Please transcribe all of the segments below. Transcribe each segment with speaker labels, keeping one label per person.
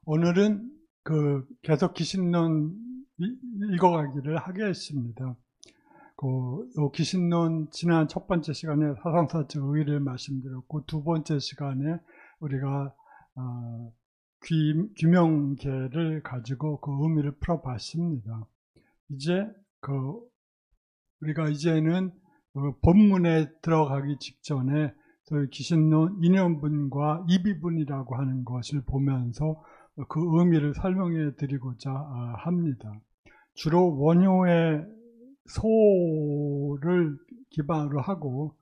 Speaker 1: 오늘은 계속 기신론 읽어가기를 하겠습니다. 요 기신론 지난 첫 번째 시간에 사상사적 의의를 말씀드렸고, 두 번째 시간에 우리가 귀명계를 가지고 그 의미를 풀어봤습니다. 이제 우리가 이제는 본문에 들어가기 직전에 저희 기신론 인연분과 이비분이라고 하는 것을 보면서 그 의미를 설명해 드리고자 합니다. 주로 원효의 소를 기반으로 하고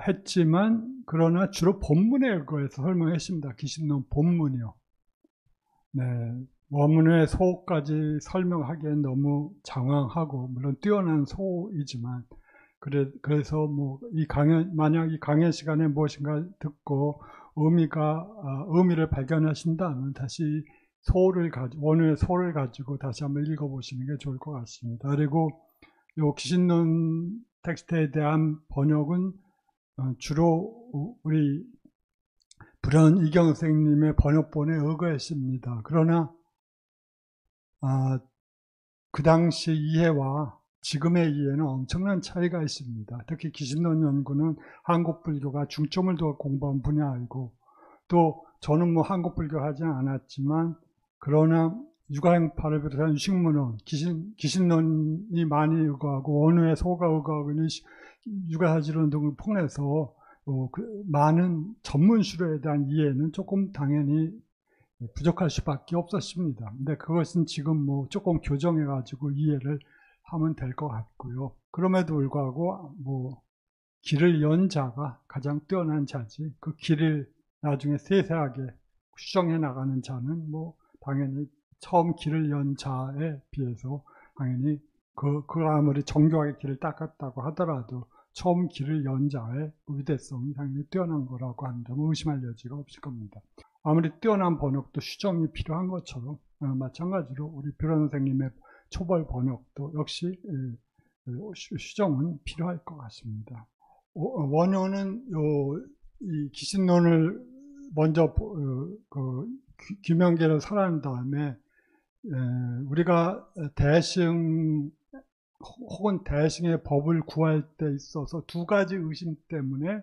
Speaker 1: 했지만, 그러나 주로 본문에 의거해서 설명했습니다. 기신론 본문이요. 네, 원문의 소까지 설명하기엔 너무 장황하고, 물론 뛰어난 소이지만, 그래서 만약 이 강연 시간에 무엇인가 듣고 의미를 발견하신다면 다시 원어의 소를 가지고 다시 한번 읽어보시는 게 좋을 것 같습니다. 그리고 이 기신론 텍스트에 대한 번역은 주로 우리 불현 이경 선생님의 번역본에 의거했습니다. 그러나 그 당시 이해와 지금의 이해는 엄청난 차이가 있습니다. 특히 기신론 연구는 한국 불교가 중점을 두어 공부한 분야이고, 또 저는 한국 불교 하지는 않았지만, 그러나 육아행파를 비롯한 유식문헌, 기신론이 많이 의거하고 원효의 소가 의거하고 있는 육아사지론 등을 통해서 많은 전문수료에 대한 이해는 조금 당연히 부족할 수밖에 없었습니다. 근데 그것은 지금 조금 교정해가지고 이해를 하면 될 것 같고요. 그럼에도 불구하고 길을 연 자가 가장 뛰어난 자지, 그 길을 나중에 세세하게 수정해 나가는 자는 당연히 처음 길을 연 자에 비해서 당연히 그 아무리 정교하게 길을 닦았다고 하더라도 처음 길을 연 자의 위대성이 당연히 뛰어난 거라고 하는 점은 의심할 여지가 없을 겁니다. 아무리 뛰어난 번역도 수정이 필요한 것처럼 마찬가지로 우리 불현 선생님의 초벌 번역도 역시 수정은 필요할 것 같습니다. 원효는 이 기신론을 먼저 귀명계를 설한 다음에 우리가 대승 혹은 대승의 법을 구할 때 있어서 두 가지 의심 때문에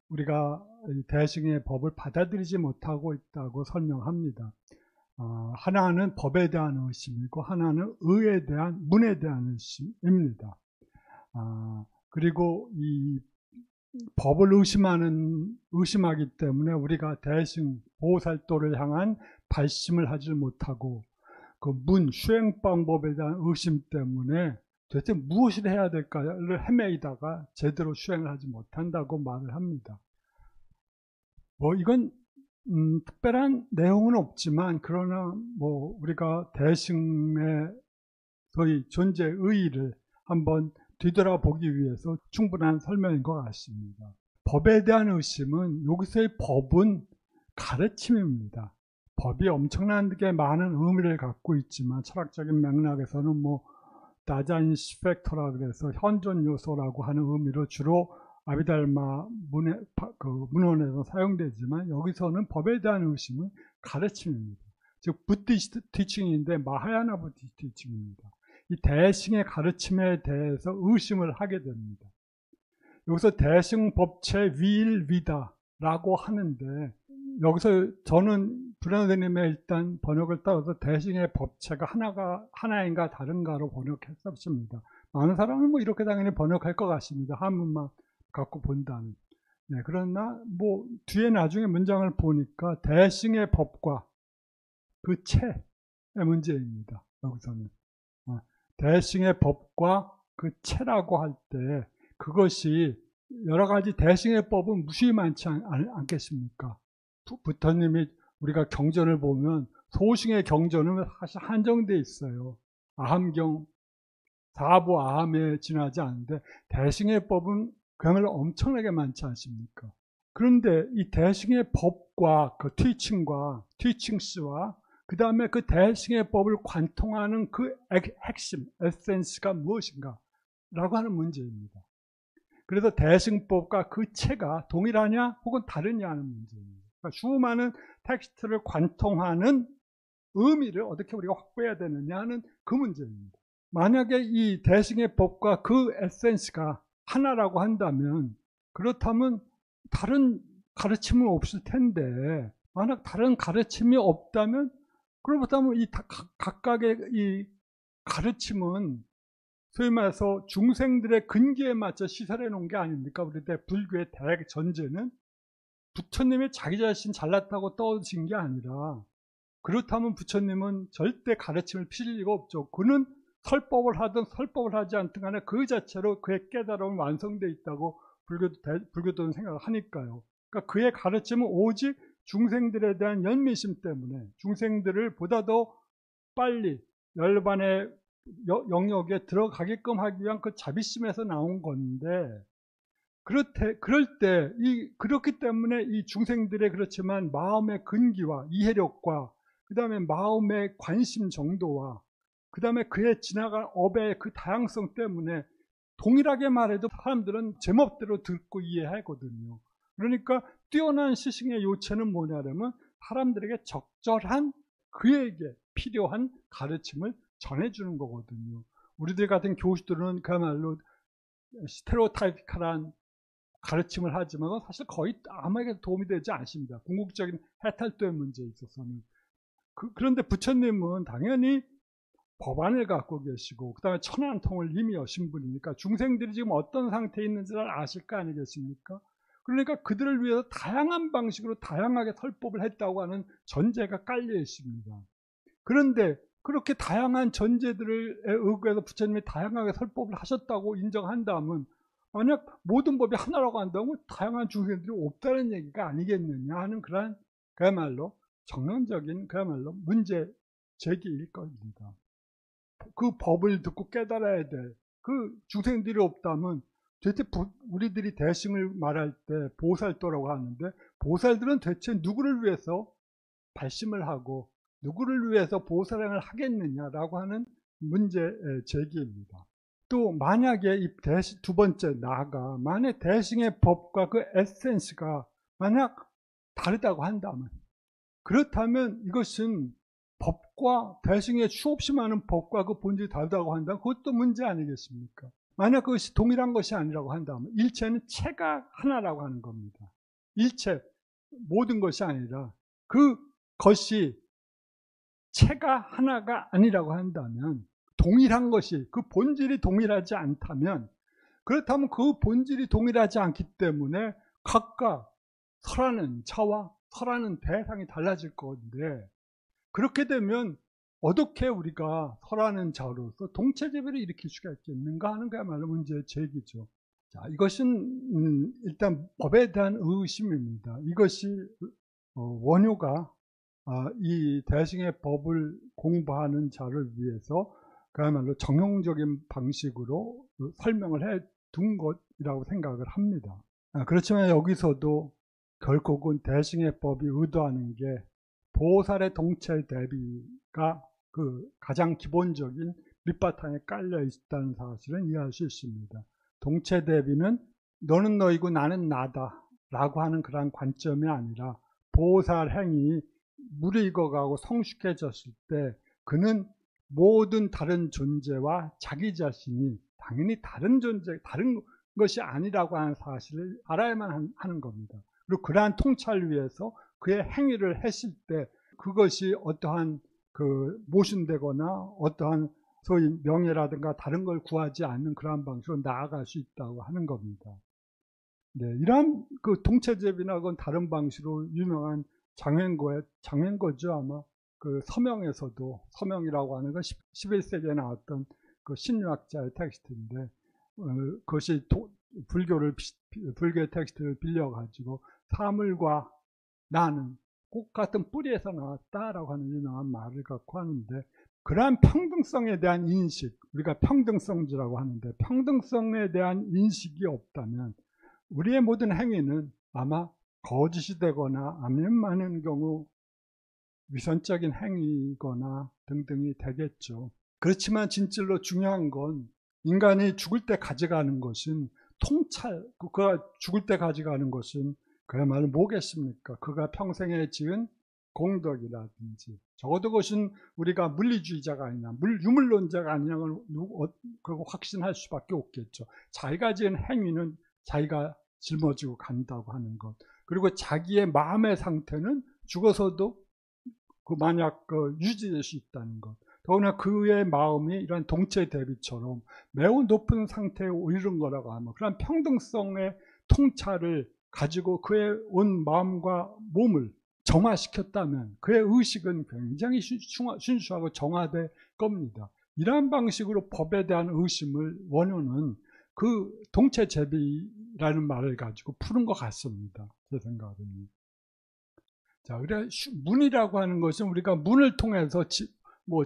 Speaker 1: 우리가 대승의 법을 받아들이지 못하고 있다고 설명합니다. 하나는 법에 대한 의심이고, 하나는 의에 대한, 문에 대한 의심입니다. 그리고 이 법을 의심하기 때문에 우리가 대승, 보살도를 향한 발심을 하지 못하고, 그 수행 방법에 대한 의심 때문에 도대체 무엇을 해야 될까를 헤매이다가 제대로 수행을 하지 못한다고 말을 합니다. 이건 특별한 내용은 없지만, 그러나 우리가 대승의 소위 존재의 의의를 한번 뒤돌아보기 위해서 충분한 설명인 것 같습니다. 법에 대한 의심은, 여기서의 법은 가르침입니다. 법이 엄청나게 많은 의미를 갖고 있지만, 철학적인 맥락에서는 다자인 스펙터라 그래서 현존 요소라고 하는 의미로 주로 아비달마 문헌에서 사용되지만, 여기서는 법에 대한 의심은 가르침입니다. 즉 부디스트 티칭인데 마하야나 부디스트 티칭입니다. 이 대승의 가르침에 대해서 의심을 하게 됩니다. 여기서 대승 법체 위일위다라고 하는데, 여기서 저는 불현 선생님의 일단 번역을 따라서 대승의 법체가 하나인가 다른가로 번역했었습니다. 많은 사람은 이렇게 당연히 번역할 것 같습니다. 한문만 갖고 본다는. 네, 그러나 뒤에 나중에 문장을 보니까 대승의 법과 그 체의 문제입니다. 여기서는 대승의 법과 그 체라고 할 때, 그것이 여러 가지 대승의 법은 무수히 많지 않겠습니까? 부처님이 우리가 경전을 보면 소승의 경전은 사실 한정되어 있어요. 아함경, 사부 아함에 지나지 않는데, 대승의 법은 그야말로 엄청나게 많지 않습니까? 그런데 이 대승의 법과 그 티칭스와 그 다음에 그 대승의 법을 관통하는 그 핵심, 에센스가 무엇인가 라고 하는 문제입니다. 그래서 대승법과 그 체가 동일하냐 혹은 다르냐 하는 문제입니다. 그러니까 수많은 텍스트를 관통하는 의미를 어떻게 우리가 확보해야 되느냐 하는 그 문제입니다. 만약에 이 대승의 법과 그 에센스가 하나라고 한다면, 그렇다면 다른 가르침은 없을 텐데, 만약 다른 가르침이 없다면, 그렇다면 이 각각의 이 가르침은 소위 말해서 중생들의 근기에 맞춰 시설해 놓은 게 아닙니까? 우리 불교의 대전제는 부처님이 자기 자신 잘났다고 떠드신 게 아니라, 그렇다면 부처님은 절대 가르침을 피실 리가 없죠. 그는 설법을 하든 설법을 하지 않든 간에 그 자체로 그의 깨달음은 완성되어 있다고 불교도는 생각을 하니까요. 그러니까 그의 가르침은 오직 중생들에 대한 연민심 때문에 중생들을 보다 더 빨리 열반의 영역에 들어가게끔 하기 위한 그 자비심에서 나온 건데, 그럴 때, 그렇기 때문에 이 중생들의 그렇지만 마음의 근기와 이해력과 그 다음에 마음의 관심 정도와 그 다음에 그의 지나간 업의 그 다양성 때문에 동일하게 말해도 사람들은 제멋대로 듣고 이해하거든요. 그러니까 뛰어난 스승의 요체는 뭐냐면 사람들에게 적절한 그에게 필요한 가르침을 전해주는 거거든요. 우리들 같은 교수들은 그야말로 스테레오타이픽한 가르침을 하지만 사실 거의 아무에게도 도움이 되지 않습니다. 궁극적인 해탈도의 문제에 있어서는. 그런데 부처님은 당연히 법안을 갖고 계시고 그 다음에 천안통을 이미 여신 분이니까 중생들이 지금 어떤 상태에 있는지를 아실 거 아니겠습니까? 그러니까 그들을 위해서 다양한 방식으로 다양하게 설법을 했다고 하는 전제가 깔려 있습니다. 그런데 그렇게 다양한 전제들에 의거해서 부처님이 다양하게 설법을 하셨다고 인정한다면, 만약 모든 법이 하나라고 한다면 다양한 중생들이 없다는 얘기가 아니겠느냐 하는 그런 그야말로 정론적인 그야말로 문제 제기일 겁니다. 그 법을 듣고 깨달아야 될 그 중생들이 없다면 대체 우리들이 대승을 말할 때 보살도라고 하는데, 보살들은 대체 누구를 위해서 발심을 하고 누구를 위해서 보살행을 하겠느냐라고 하는 문제 제기입니다. 또 만약에 이 두 번째 나아가 만약 대승의 법과 그 에센스가 만약 다르다고 한다면, 그렇다면 이것은 법과 대승의 수없이 많은 법과 그 본질이 다르다고 한다면 그것도 문제 아니겠습니까? 만약 그것이 동일한 것이 아니라고 한다면 일체는 체가 하나라고 하는 겁니다. 일체 모든 것이 아니라 그것이 체가 하나가 아니라고 한다면, 동일한 것이 그 본질이 동일하지 않다면, 그렇다면 그 본질이 동일하지 않기 때문에 각각 설하는 자와 설하는 대상이 달라질 건데, 그렇게 되면 어떻게 우리가 설하는 자로서 동체제비를 일으킬 수가 있겠는가 하는 그야말로 문제의 제기죠. 자, 이것은 일단 법에 대한 의심입니다. 이것이 원효가 이 대승의 법을 공부하는 자를 위해서 그야말로 정형적인 방식으로 설명을 해 둔 것이라고 생각을 합니다. 그렇지만 여기서도 결국은 대승의 법이 의도하는 게 보살의 동체 대비가 그 가장 기본적인 밑바탕에 깔려 있다는 사실은 이해할 수 있습니다. 동체 대비는 너는 너이고 나는 나다 라고 하는 그런 관점이 아니라, 보살 행위 무르익어가고 성숙해졌을 때 그는 모든 다른 존재와 자기 자신이 당연히 다른 존재, 다른 것이 아니라고 하는 사실을 알아야만 하는 겁니다. 그리고 그러한 통찰을 위해서 그의 행위를 했을 때 그것이 어떠한 모순되거나 어떠한 소위 명예라든가 다른 걸 구하지 않는 그러한 방식으로 나아갈 수 있다고 하는 겁니다. 네, 이러한 그 동체제비나 그건 다른 방식으로 유명한 장행거죠. 아마 그 서명에서도, 서명이라고 하는 건 11세기에 나왔던 그 신유학자의 텍스트인데, 그것이 불교의 텍스트를 빌려가지고 사물과 나는 꽃 같은 뿌리에서 나왔다라고 하는 유명한 말을 갖고 하는데, 그러한 평등성에 대한 인식, 우리가 평등성주라고 하는데 평등성에 대한 인식이 없다면 우리의 모든 행위는 아마 거짓이 되거나 아니면 많은 경우 위선적인 행위거나 등등이 되겠죠. 그렇지만 진실로 중요한 건 인간이 죽을 때 가져가는 것은 통찰, 그가 죽을 때 가져가는 것은 그야말로 뭐겠습니까? 그가 평생에 지은 공덕이라든지, 적어도 그것은 우리가 물리주의자가 아니냐, 유물론자가 아니냐를 확신할 수밖에 없겠죠. 자기가 지은 행위는 자기가 짊어지고 간다고 하는 것, 그리고 자기의 마음의 상태는 죽어서도 만약 유지될 수 있다는 것, 더구나 그의 마음이 이런 동체 대비처럼 매우 높은 상태에 이른 거라고 하면, 그런 평등성의 통찰을 가지고 그의 온 마음과 몸을 정화시켰다면 그의 의식은 굉장히 순수하고 정화될 겁니다. 이러한 방식으로 법에 대한 의심을 원어는 그 동체제비라는 말을 가지고 푸는 것 같습니다. 제 생각은요. 자, 그래 문이라고 하는 것은 우리가 문을 통해서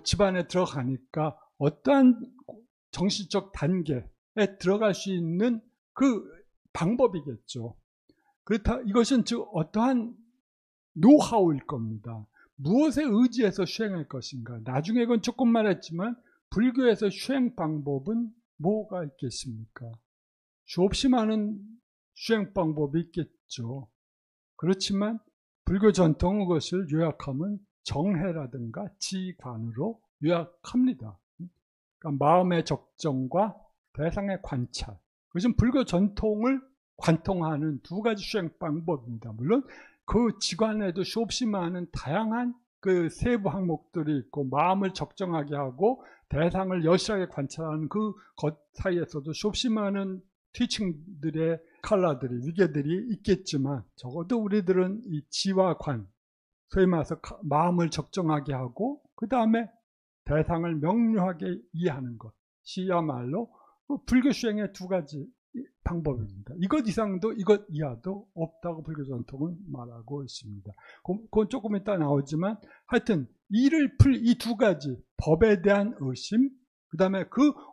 Speaker 1: 집안에 들어가니까 어떠한 정신적 단계에 들어갈 수 있는 그 방법이겠죠. 그렇다, 이것은 즉 어떠한 노하우일 겁니다. 무엇에 의지해서 수행할 것인가. 나중에 이건 조금 말했지만 불교에서 수행 방법은 뭐가 있겠습니까? 수없이 많은 수행 방법이 있겠죠. 그렇지만 불교 전통은 그것을 요약하면 정해라든가 지관으로 요약합니다. 그러니까 마음의 적정과 대상의 관찰. 그것은 불교 전통을 관통하는 두 가지 수행 방법입니다. 물론 그 지관에도 수없이 많은 다양한 그 세부 항목들이 있고, 마음을 적정하게 하고 대상을 여실하게 관찰하는 그 것 사이에서도 수없이 많은 티칭들의 컬러들이, 위계들이 있겠지만, 적어도 우리들은 이 지와 관, 소위 말해서 마음을 적정하게 하고 그 다음에 대상을 명료하게 이해하는 것이야말로 불교 수행의 두 가지 방법입니다. 이것 이상도 이것 이하도 없다고 불교 전통은 말하고 있습니다. 그건 조금 이따 나오지만, 하여튼 이 두 가지, 법에 대한 의심, 그 다음에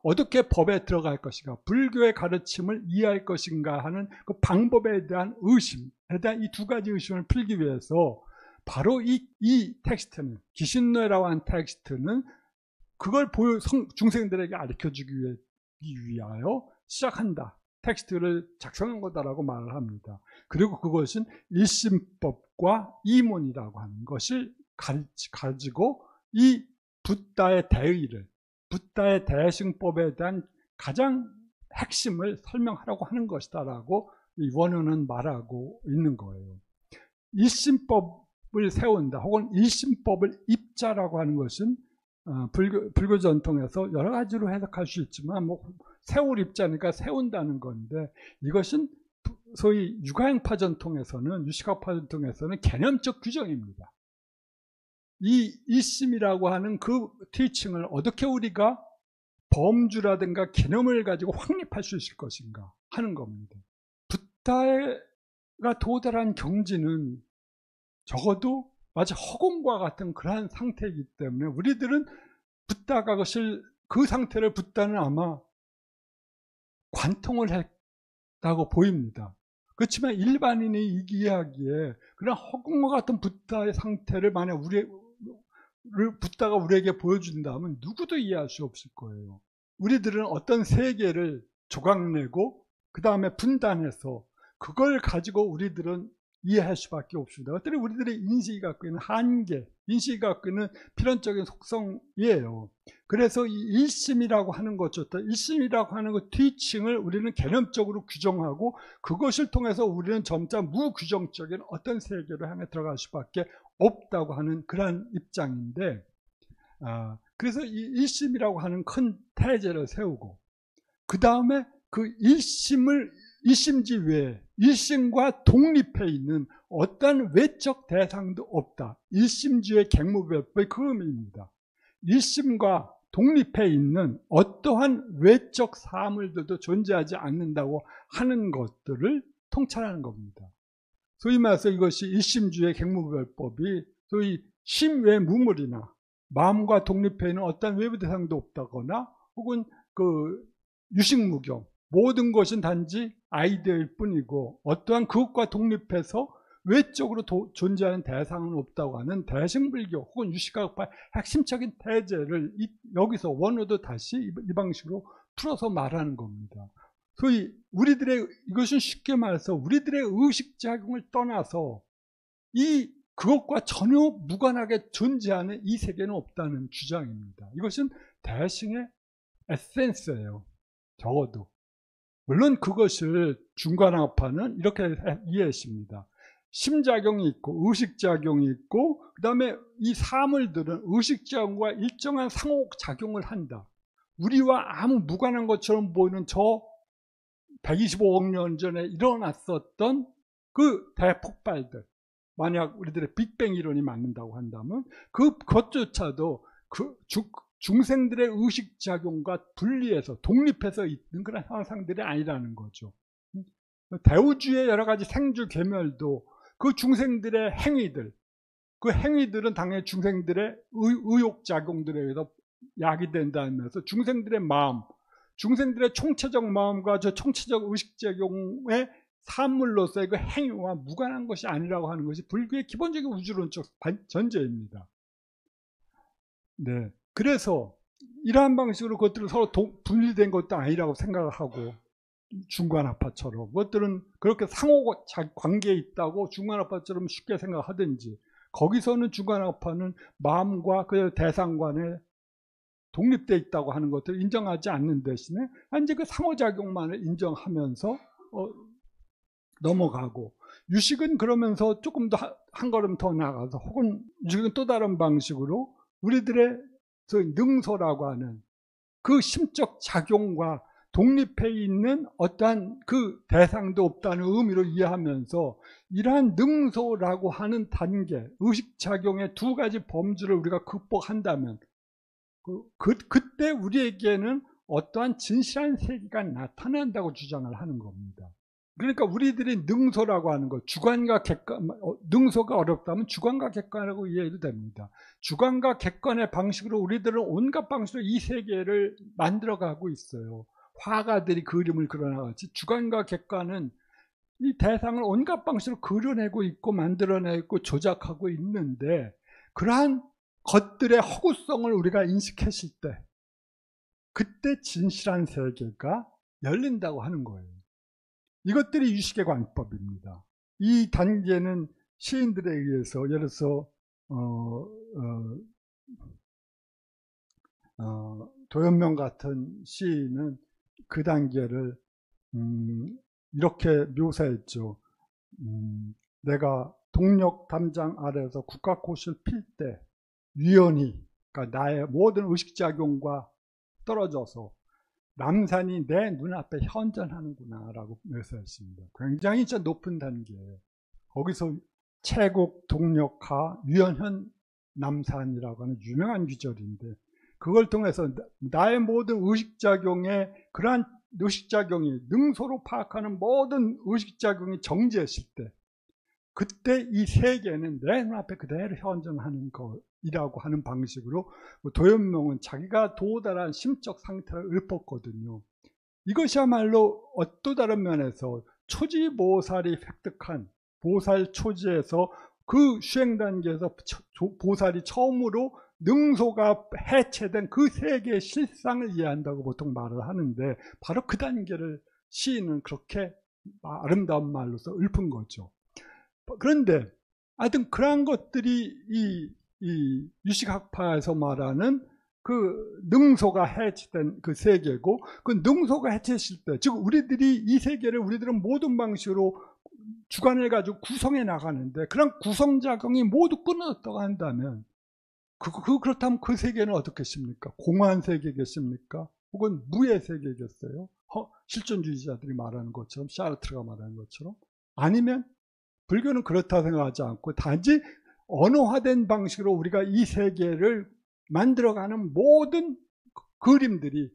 Speaker 1: 어떻게 법에 들어갈 것인가, 불교의 가르침을 이해할 것인가 하는 그 방법에 대한 의심에 대한 이 두 가지 의심을 풀기 위해서 바로 이 텍스트는, 기신노예라고 하는 텍스트는 그걸 중생들에게 가르쳐주기 위하여 시작한다, 텍스트를 작성한 거다라고 말을 합니다. 그리고 그것은 일심법과 이문이라고 하는 것을 가지고 이 붓다의 대의를, 붓다의 대승법에 대한 가장 핵심을 설명하라고 하는 것이다라고 이 원어는 말하고 있는 거예요. 일심법을 세운다, 혹은 일심법을 입자라고 하는 것은 불교 전통에서 여러 가지로 해석할 수 있지만, 세울 입자니까 세운다는 건데, 이것은 소위 유가행파 전통에서는, 유식학파 전통에서는 개념적 규정입니다. 이 일심이라고 하는 그 티칭을 어떻게 우리가 범주라든가 개념을 가지고 확립할 수 있을 것인가 하는 겁니다. 붓다가 도달한 경지는 적어도 마치 허공과 같은 그러한 상태이기 때문에, 우리들은 붓다가 그 상태를 붓다는 아마 관통을 했다고 보입니다. 그렇지만 일반인이 이해하기에 그런 허공과 같은 붓다의 상태를 만약 붓다가 우리에게 보여준다면 누구도 이해할 수 없을 거예요. 우리들은 어떤 세계를 조각내고 그 다음에 분단해서 그걸 가지고 우리들은 이해할 수밖에 없습니다. 어떤 우리들의 인식이 갖고 있는 한계, 인식이 갖고 있는 필연적인 속성이에요. 그래서 이 일심이라고 하는 것조차, 일심이라고 하는 그 티칭을 우리는 개념적으로 규정하고, 그것을 통해서 우리는 점차 무규정적인 어떤 세계로 향해 들어갈 수밖에 없다고 하는 그러한 입장인데, 그래서 이 일심이라고 하는 큰 태제를 세우고, 그 다음에 그 일심지 외에 일심과 독립해 있는 어떤 외적 대상도 없다. 일심지의 객무별법의 그 의미입니다. 일심과 독립해 있는 어떠한 외적 사물들도 존재하지 않는다고 하는 것들을 통찰하는 겁니다. 소위 말해서 이것이 일심주의 객무별법이 소위 심외 무물이나 마음과 독립해 있는 어떤 외부 대상도 없다거나, 혹은 그 유식무경, 모든 것은 단지 아이디어일 뿐이고 어떠한 그것과 독립해서 외적으로 존재하는 대상은 없다고 하는 대승불교 혹은 유식학파의 핵심적인 태제를 여기서 원어도 다시 이 방식으로 풀어서 말하는 겁니다. 소위 우리들의, 이것은 쉽게 말해서 우리들의 의식작용을 떠나서 그것과 전혀 무관하게 존재하는 이 세계는 없다는 주장입니다. 이것은 대승의 에센스예요. 적어도. 물론 그것을 중간학파는 이렇게 이해했습니다. 심작용이 있고 의식작용이 있고, 그 다음에 이 사물들은 의식작용과 일정한 상호작용을 한다. 우리와 아무 무관한 것처럼 보이는 저 125억 년 전에 일어났었던 그 대폭발들, 만약 우리들의 빅뱅 이론이 맞는다고 한다면 그것조차도 그 중생들의 의식작용과 분리해서 독립해서 있는 그런 현상들이 아니라는 거죠. 대우주의 여러 가지 생주 괴멸도 그 중생들의 행위들, 그 행위들은 당연히 중생들의 의욕작용들에 의해서 야기된다면서 중생들의 마음, 중생들의 총체적 마음과 저 총체적 의식작용의 산물로서의 그 행위와 무관한 것이 아니라고 하는 것이 불교의 기본적인 우주론적 전제입니다. 네, 그래서 이러한 방식으로 그것들은 서로 분리된 것도 아니라고 생각을 하고, 중간학파처럼 그것들은 그렇게 상호 관계에 있다고 중간학파처럼 쉽게 생각하든지, 거기서는 중간학파는 마음과 그 대상 간에 독립되어 있다고 하는 것들을 인정하지 않는 대신에 이제 그 상호작용만을 인정하면서 넘어가고, 유식은 그러면서 조금 더 한 걸음 더 나가서, 혹은 유식은 또 다른 방식으로 우리들의 능소라고 하는 그 심적 작용과 독립해 있는 어떠한 그 대상도 없다는 의미로 이해하면서, 이러한 능소라고 하는 단계, 의식작용의 두 가지 범주를 우리가 극복한다면 그때 우리에게는 어떠한 진실한 세계가 나타난다고 주장을 하는 겁니다. 그러니까 우리들이 능소라고 하는 것, 주관과 객관, 능소가 어렵다면 주관과 객관이라고 이해해도 됩니다. 주관과 객관의 방식으로 우리들은 온갖 방식으로 이 세계를 만들어가고 있어요. 화가들이 그림을 그려나가지, 주관과 객관은 이 대상을 온갖 방식으로 그려내고 있고 만들어내고 조작하고 있는데, 그러한 것들의 허구성을 우리가 인식했을 때 그때 진실한 세계가 열린다고 하는 거예요. 이것들이 유식의 관법입니다. 이 단계는 시인들에 의해서, 예를 들어서 도연명 같은 시인은 그 단계를 이렇게 묘사했죠. 내가 동력 담장 아래에서 국화꽃을 필 때 유연히, 그러니까 나의 모든 의식작용과 떨어져서 남산이 내 눈앞에 현존하는구나 라고 묘사했습니다. 굉장히 진짜 높은 단계예요. 거기서 채국, 동력하, 유연현, 남산이라고 하는 유명한 귀절인데, 그걸 통해서 나의 모든 의식작용에, 그러한 의식작용이 능소로 파악하는 모든 의식작용이 정지했을 때, 그때 이 세계는 내 눈앞에 그대로 현존하는 것이라고 하는 방식으로 도연명은 자기가 도달한 심적 상태를 읊었거든요. 이것이야말로 또 다른 면에서 초지보살이 획득한 보살 초지에서 그 수행 단계에서 보살이 처음으로 능소가 해체된 그 세계의 실상을 이해한다고 보통 말을 하는데, 바로 그 단계를 시인은 그렇게 아름다운 말로서 읊은 거죠. 그런데 하여튼 그러한 것들이 이 유식학파에서 말하는 그 능소가 해체된 그 세계고, 그 능소가 해체했을 때, 즉 우리들이 이 세계를 우리들은 모든 방식으로 주관을 가지고 구성해 나가는데, 그런 구성작용이 모두 끊어졌다고 한다면 그렇다면 그 세계는 어떻겠습니까? 공허한 세계겠습니까? 혹은 무의 세계겠어요? 실존주의자들이 말하는 것처럼, 샤르트르가 말하는 것처럼? 아니면 불교는 그렇다 생각하지 않고 단지 언어화된 방식으로 우리가 이 세계를 만들어가는 모든 그림들이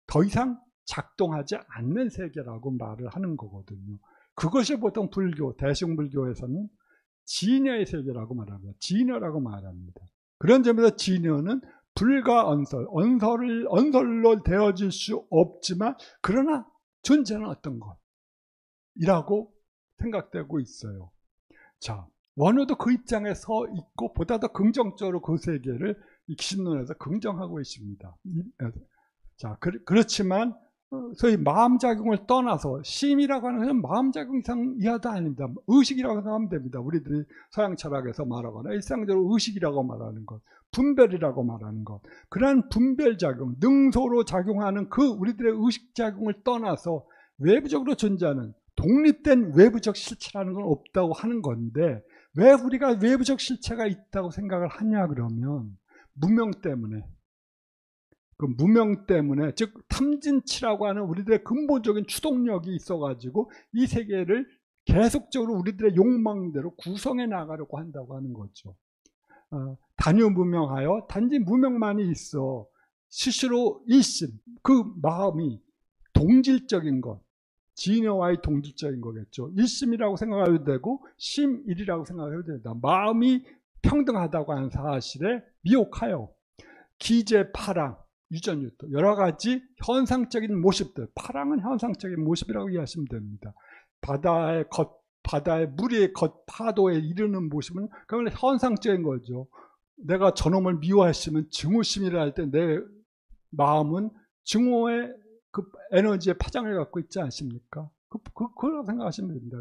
Speaker 1: 더 이상 작동하지 않는 세계라고 말을 하는 거거든요. 그것이 보통 불교, 대승불교에서는 진여의 세계라고 말합니다. 진여라고 말합니다. 그런 점에서 진여는 불과 언설로 되어질 수 없지만, 그러나 존재는 어떤 것이라고 생각되고 있어요. 자, 원어도 그 입장에 서 있고 보다 더 긍정적으로 그 세계를 이 기신론에서 긍정하고 있습니다. 자, 그렇지만 소위 마음작용을 떠나서 심이라고 하는 것은 마음작용 이상 이하도 아닙니다. 의식이라고 생각하면 됩니다. 우리들이 서양 철학에서 말하거나 일상적으로 의식이라고 말하는 것, 분별이라고 말하는 것, 그러한 분별작용, 능소로 작용하는 그 우리들의 의식작용을 떠나서 외부적으로 존재하는 독립된 외부적 실체라는 건 없다고 하는 건데, 왜 우리가 외부적 실체가 있다고 생각을 하냐 그러면 무명 때문에, 그 무명 때문에, 즉 탐진치라고 하는 우리들의 근본적인 추동력이 있어가지고 이 세계를 계속적으로 우리들의 욕망대로 구성해 나가려고 한다고 하는 거죠. 단유무명하여 단지 무명만이 있어 스스로 일심, 그 마음이 동질적인 것, 진여와의 동질적인 거겠죠. 일심이라고 생각해도 되고 심일이라고 생각해도 된다. 마음이 평등하다고 하는 사실에 미혹하여 기재파랑 유전유도 여러 가지 현상적인 모습들, 파랑은 현상적인 모습이라고 이해하시면 됩니다. 바다의 무리의 겉 파도에 이르는 모습은 그건 현상적인 거죠. 내가 저놈을 미워했으면 증오심이라 할 때 내 마음은 증오의 그 에너지의 파장을 갖고 있지 않습니까? 그거라고 생각하시면 됩니다.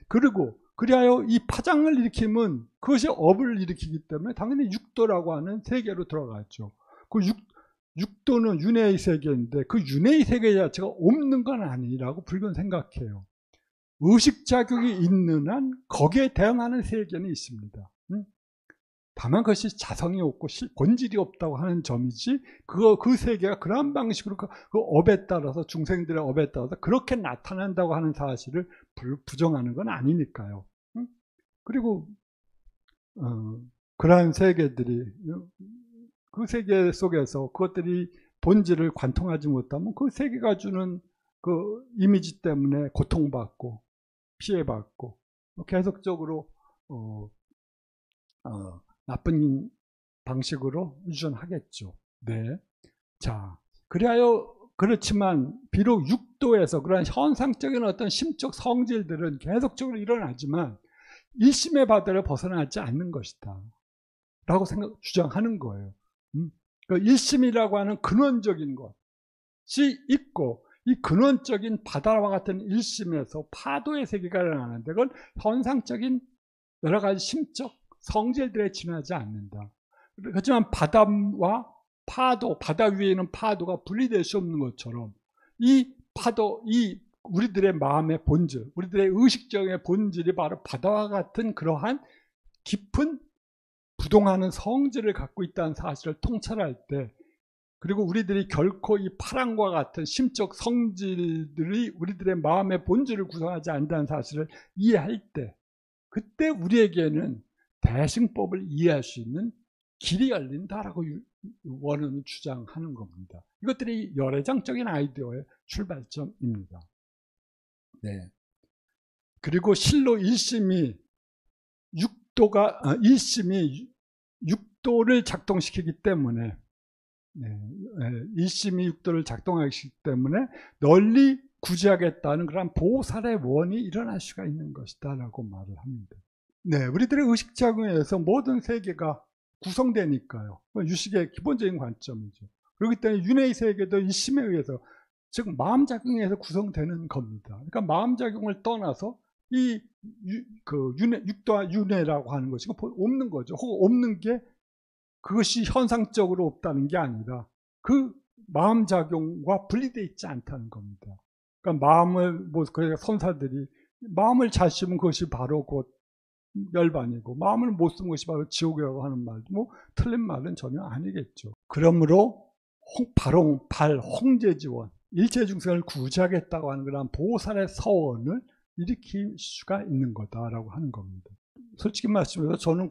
Speaker 1: 그리고 그리하여 이 파장을 일으키면 그것이 업을 일으키기 때문에 당연히 육도라고 하는 세계로 들어가죠. 그 육도는 윤회의 세계인데 그 윤회의 세계 자체가 없는 건 아니라고 불교는 생각해요. 의식작용이 있는 한 거기에 대응하는 세계는 있습니다. 다만 그것이 자성이 없고 본질이 없다고 하는 점이지, 그 세계가 그런 방식으로 그 업에 따라서, 중생들의 업에 따라서 그렇게 나타난다고 하는 사실을 부정하는 건 아니니까요. 그리고 그러한 세계들이, 그 세계 속에서 그것들이 본질을 관통하지 못하면 그 세계가 주는 그 이미지 때문에 고통받고 피해받고 계속적으로 나쁜 방식으로 유전하겠죠. 네. 자, 그렇지만 비록 육도에서 그런 현상적인 어떤 심적 성질들은 계속적으로 일어나지만 일심의 바다를 벗어나지 않는 것이다 라고 주장하는 거예요. 그 일심이라고 하는 근원적인 것이 있고, 이 근원적인 바다와 같은 일심에서 파도의 세계가 일어나는데 그건 현상적인 여러 가지 심적 성질들에 지나지 않는다. 그렇지만 바다와 파도, 바다 위에 있는 파도가 분리될 수 없는 것처럼 이 파도, 이 우리들의 마음의 본질, 우리들의 의식적인 본질이 바로 바다와 같은 그러한 깊은 부동하는 성질을 갖고 있다는 사실을 통찰할 때, 그리고 우리들이 결코 이 파랑과 같은 심적 성질들이 우리들의 마음의 본질을 구성하지 않는다는 사실을 이해할 때, 그때 우리에게는 대승법을 이해할 수 있는 길이 열린다라고 원어는 주장하는 겁니다. 이것들이 열애장적인 아이디어의 출발점입니다. 네. 그리고 실로 일심이 육도를 작동시키기 때문에, 일심이 육도를 작동하기 때문에 널리 구제하겠다는 그런 보살의 원이 일어날 수가 있는 것이다 라고 말을 합니다. 네, 우리들의 의식작용에서 모든 세계가 구성되니까요. 유식의 기본적인 관점이죠. 그렇기 때문에 윤회의 세계도 일심에 의해서, 즉 마음작용에 의해서 구성되는 겁니다. 그러니까 마음작용을 떠나서 육도와 윤회라고 하는 것이 없는 거죠. 혹은 없는 게 그것이 현상적으로 없다는 게 아니라 그 마음작용과 분리되어 있지 않다는 겁니다. 그러니까 그러니까 선사들이 마음을 잘 쓰면 그것이 바로 곧 열반이고, 마음을 못 쓰는 것이 바로 지옥이라고 하는 말도 틀린 말은 전혀 아니겠죠. 그러므로 홍제지원, 일체 중생을 구제하겠다고 하는 그런 보살의 서원을 일으킬 수가 있는 거다라고 하는 겁니다. 솔직히 말씀해서 저는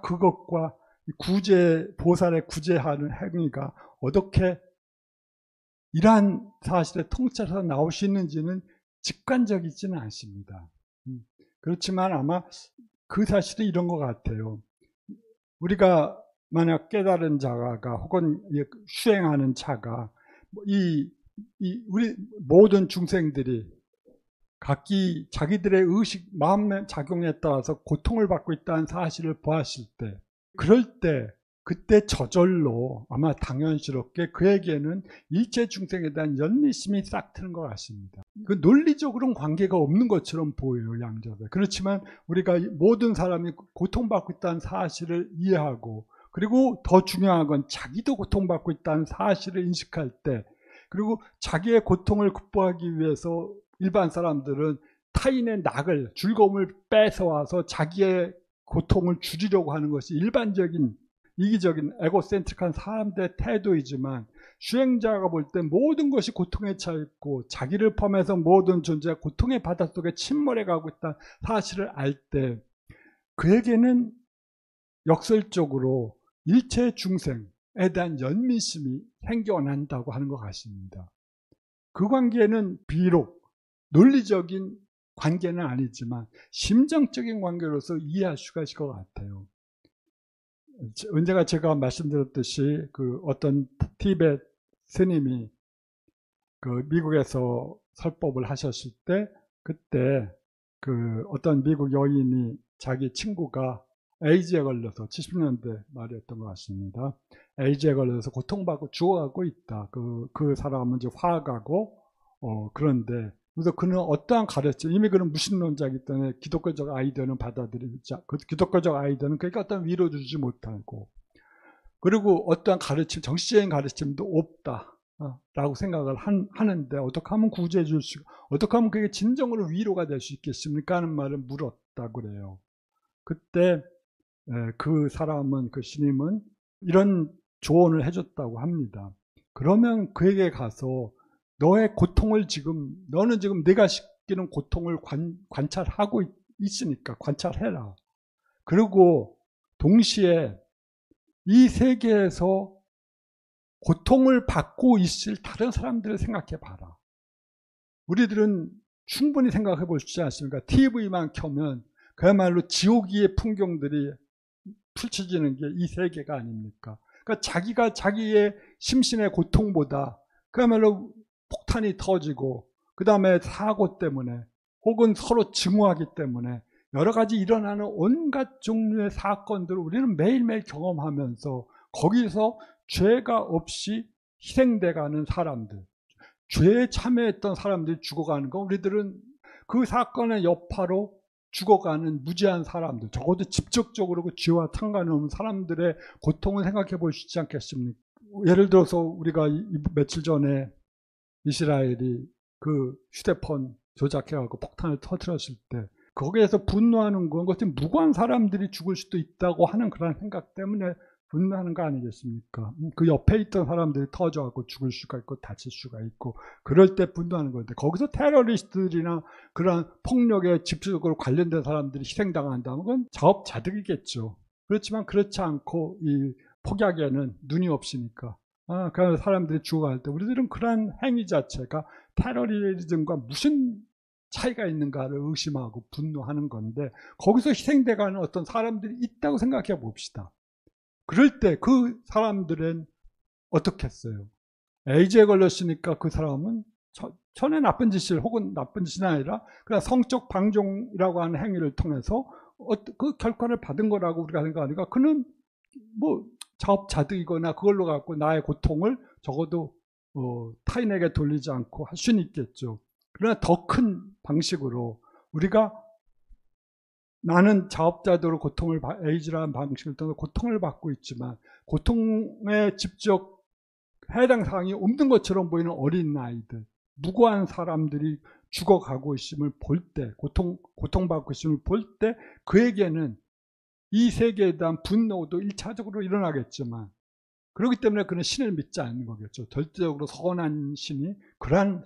Speaker 1: 그것과 보살의 구제하는 행위가 어떻게 이러한 사실에 통찰해서 나올 수 있는지는 직관적이지는 않습니다. 그렇지만 아마 그 사실이 이런 것 같아요. 우리가 만약 깨달은 자가 혹은 수행하는 자가 우리 모든 중생들이 각기 자기들의 의식, 마음의 작용에 따라서 고통을 받고 있다는 사실을 보았을 때, 그럴 때 그때 저절로 아마 당연스럽게 그에게는 일체 중생에 대한 연민심이 싹 트는 것 같습니다. 그 논리적으로는 관계가 없는 것처럼 보여요, 양자들. 그렇지만 우리가 모든 사람이 고통받고 있다는 사실을 이해하고, 그리고 더 중요한 건 자기도 고통받고 있다는 사실을 인식할 때, 그리고 자기의 고통을 극복하기 위해서 일반 사람들은 타인의 낙을, 즐거움을 뺏어와서 자기의 고통을 줄이려고 하는 것이 일반적인 이기적인 에고센트릭한 사람들의 태도이지만, 수행자가 볼 때 모든 것이 고통에 차 있고 자기를 포함해서 모든 존재가 고통의 바닷속에 침몰해 가고 있다는 사실을 알 때 그에게는 역설적으로 일체 중생에 대한 연민심이 생겨난다고 하는 것 같습니다. 그 관계는 비록 논리적인 관계는 아니지만 심정적인 관계로서 이해할 수가 있을 것 같아요. 언제가 제가 말씀드렸듯이 그 어떤 티베트 스님이 그 미국에서 설법을 하셨을 때, 그때 그 어떤 미국 여인이 자기 친구가 에이즈에 걸려서 70년대 말이었던 것 같습니다. 에이즈에 걸려서 고통받고 죽어가고 있다. 그 사람은 이제 화가고 그런데 그래서 그는 어떠한 가르침, 이미 그는 무신론자이기 때문에 기독교적 아이디어는 받아들이지, 기독교적 아이디어는 그러니까 어떤 위로 주지 못하고, 그리고 어떠한 가르침, 정치적인 가르침도 없다 라고 생각을 하는데 어떻게 하면 구제해 줄 수, 어떻게 하면 그게 진정으로 위로가 될 수 있겠습니까 하는 말을 물었다고 그래요. 그때 그 사람은, 그 스님은 이런 조언을 해줬다고 합니다. 그러면 그에게 가서 너의 고통을 너는 지금 내가 시키는 고통을 관찰하고 있으니까 관찰해라. 그리고 동시에 이 세계에서 고통을 받고 있을 다른 사람들을 생각해 봐라. 우리들은 충분히 생각해 볼 수 있지 않습니까? TV만 켜면 그야말로 지옥의 풍경들이 펼쳐지는 게 이 세계가 아닙니까? 그러니까 자기가 자기의 심신의 고통보다 그야말로 폭탄이 터지고, 그 다음에 사고 때문에 혹은 서로 증오하기 때문에 여러 가지 일어나는 온갖 종류의 사건들을 우리는 매일매일 경험하면서 거기서 죄가 없이 희생돼가는 사람들, 죄에 참여했던 사람들이 죽어가는 거, 우리들은 그 사건의 여파로 죽어가는 무지한 사람들, 적어도 직접적으로 그 죄와 상관없는 사람들의 고통을 생각해 볼 수 있지 않겠습니까? 예를 들어서 우리가 며칠 전에 이스라엘이 그 휴대폰 조작해갖고 폭탄을 터뜨렸을 때 거기에서 분노하는 건 그것은 무고한 사람들이 죽을 수도 있다고 하는 그런 생각 때문에 분노하는 거 아니겠습니까? 그 옆에 있던 사람들이 터져갖고 죽을 수가 있고 다칠 수가 있고 그럴 때 분노하는 건데, 거기서 테러리스트들이나 그런 폭력에 집중적으로 관련된 사람들이 희생당한다는 건 자업자득이겠죠. 그렇지만 그렇지 않고 이 폭약에는 눈이 없으니까 그런 사람들이 죽어갈 때 우리들은 그러한 행위 자체가 테러리즘과 무슨 차이가 있는가를 의심하고 분노하는 건데, 거기서 희생돼가는 어떤 사람들이 있다고 생각해 봅시다. 그럴 때 그 사람들은 어떻게 했어요? 에이즈에 걸렸으니까 그 사람은 전에 나쁜 짓을, 혹은 나쁜 짓이 아니라 그냥 성적 방종이라고 하는 행위를 통해서 그 결과를 받은 거라고 우리가 생각하니까 그는 뭐 자업자득이거나 그걸로 갖고 나의 고통을 적어도 타인에게 돌리지 않고 할 수는 있겠죠. 그러나 더 큰 방식으로 우리가 나는 자업자득으로 고통을, 에이즈라는 방식을 통해 고통을 받고 있지만 고통에 직접 해당 사항이 없는 것처럼 보이는 어린 아이들, 무고한 사람들이 죽어가고 있음을 볼 때, 고통받고 있음을 볼 때 그에게는 이 세계에 대한 분노도 1차적으로 일어나겠지만, 그렇기 때문에 그는 신을 믿지 않는 거겠죠. 절대적으로 선한 신이 그러한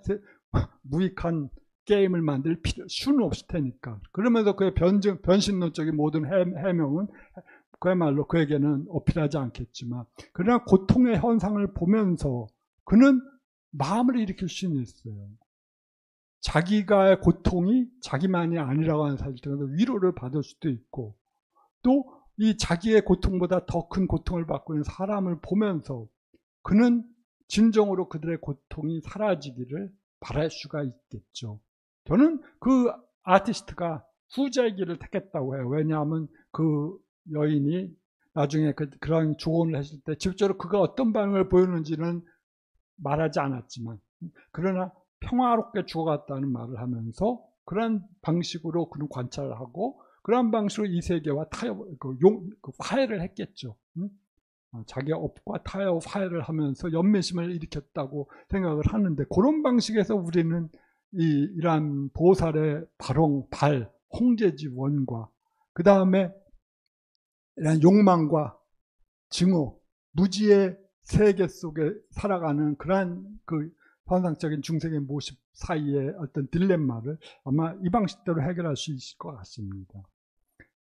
Speaker 1: 무익한 게임을 만들 수는 없을 테니까. 그러면서 그의 변신론적인 모든 해명은 그야말로 그에게는 어필하지 않겠지만, 그러나 고통의 현상을 보면서 그는 마음을 일으킬 수는 있어요. 자기가 고통이 자기만이 아니라고 하는 사실 때문에 위로를 받을 수도 있고, 또 이 자기의 고통보다 더 큰 고통을 받고 있는 사람을 보면서 그는 진정으로 그들의 고통이 사라지기를 바랄 수가 있겠죠. 저는 그 아티스트가 후자의 길을 택했다고 해요. 왜냐하면 그 여인이 나중에 그런 조언을 했을 때 직접적으로 그가 어떤 반응을 보였는지는 말하지 않았지만, 그러나 평화롭게 죽어갔다는 말을 하면서 그런 방식으로 그는 관찰을 하고 그런 방식으로 이 세계와 화해를 했겠죠. 자기 업과 타협 화해를 하면서 연매심을 일으켰다고 생각을 하는데, 그런 방식에서 우리는 이러한 보살의 발홍, 홍제지 원과 그 다음에 이런 욕망과 증오, 무지의 세계 속에 살아가는 그러한 그 환상적인 중생의 모습 사이의 어떤 딜레마를 아마 이 방식대로 해결할 수 있을 것 같습니다.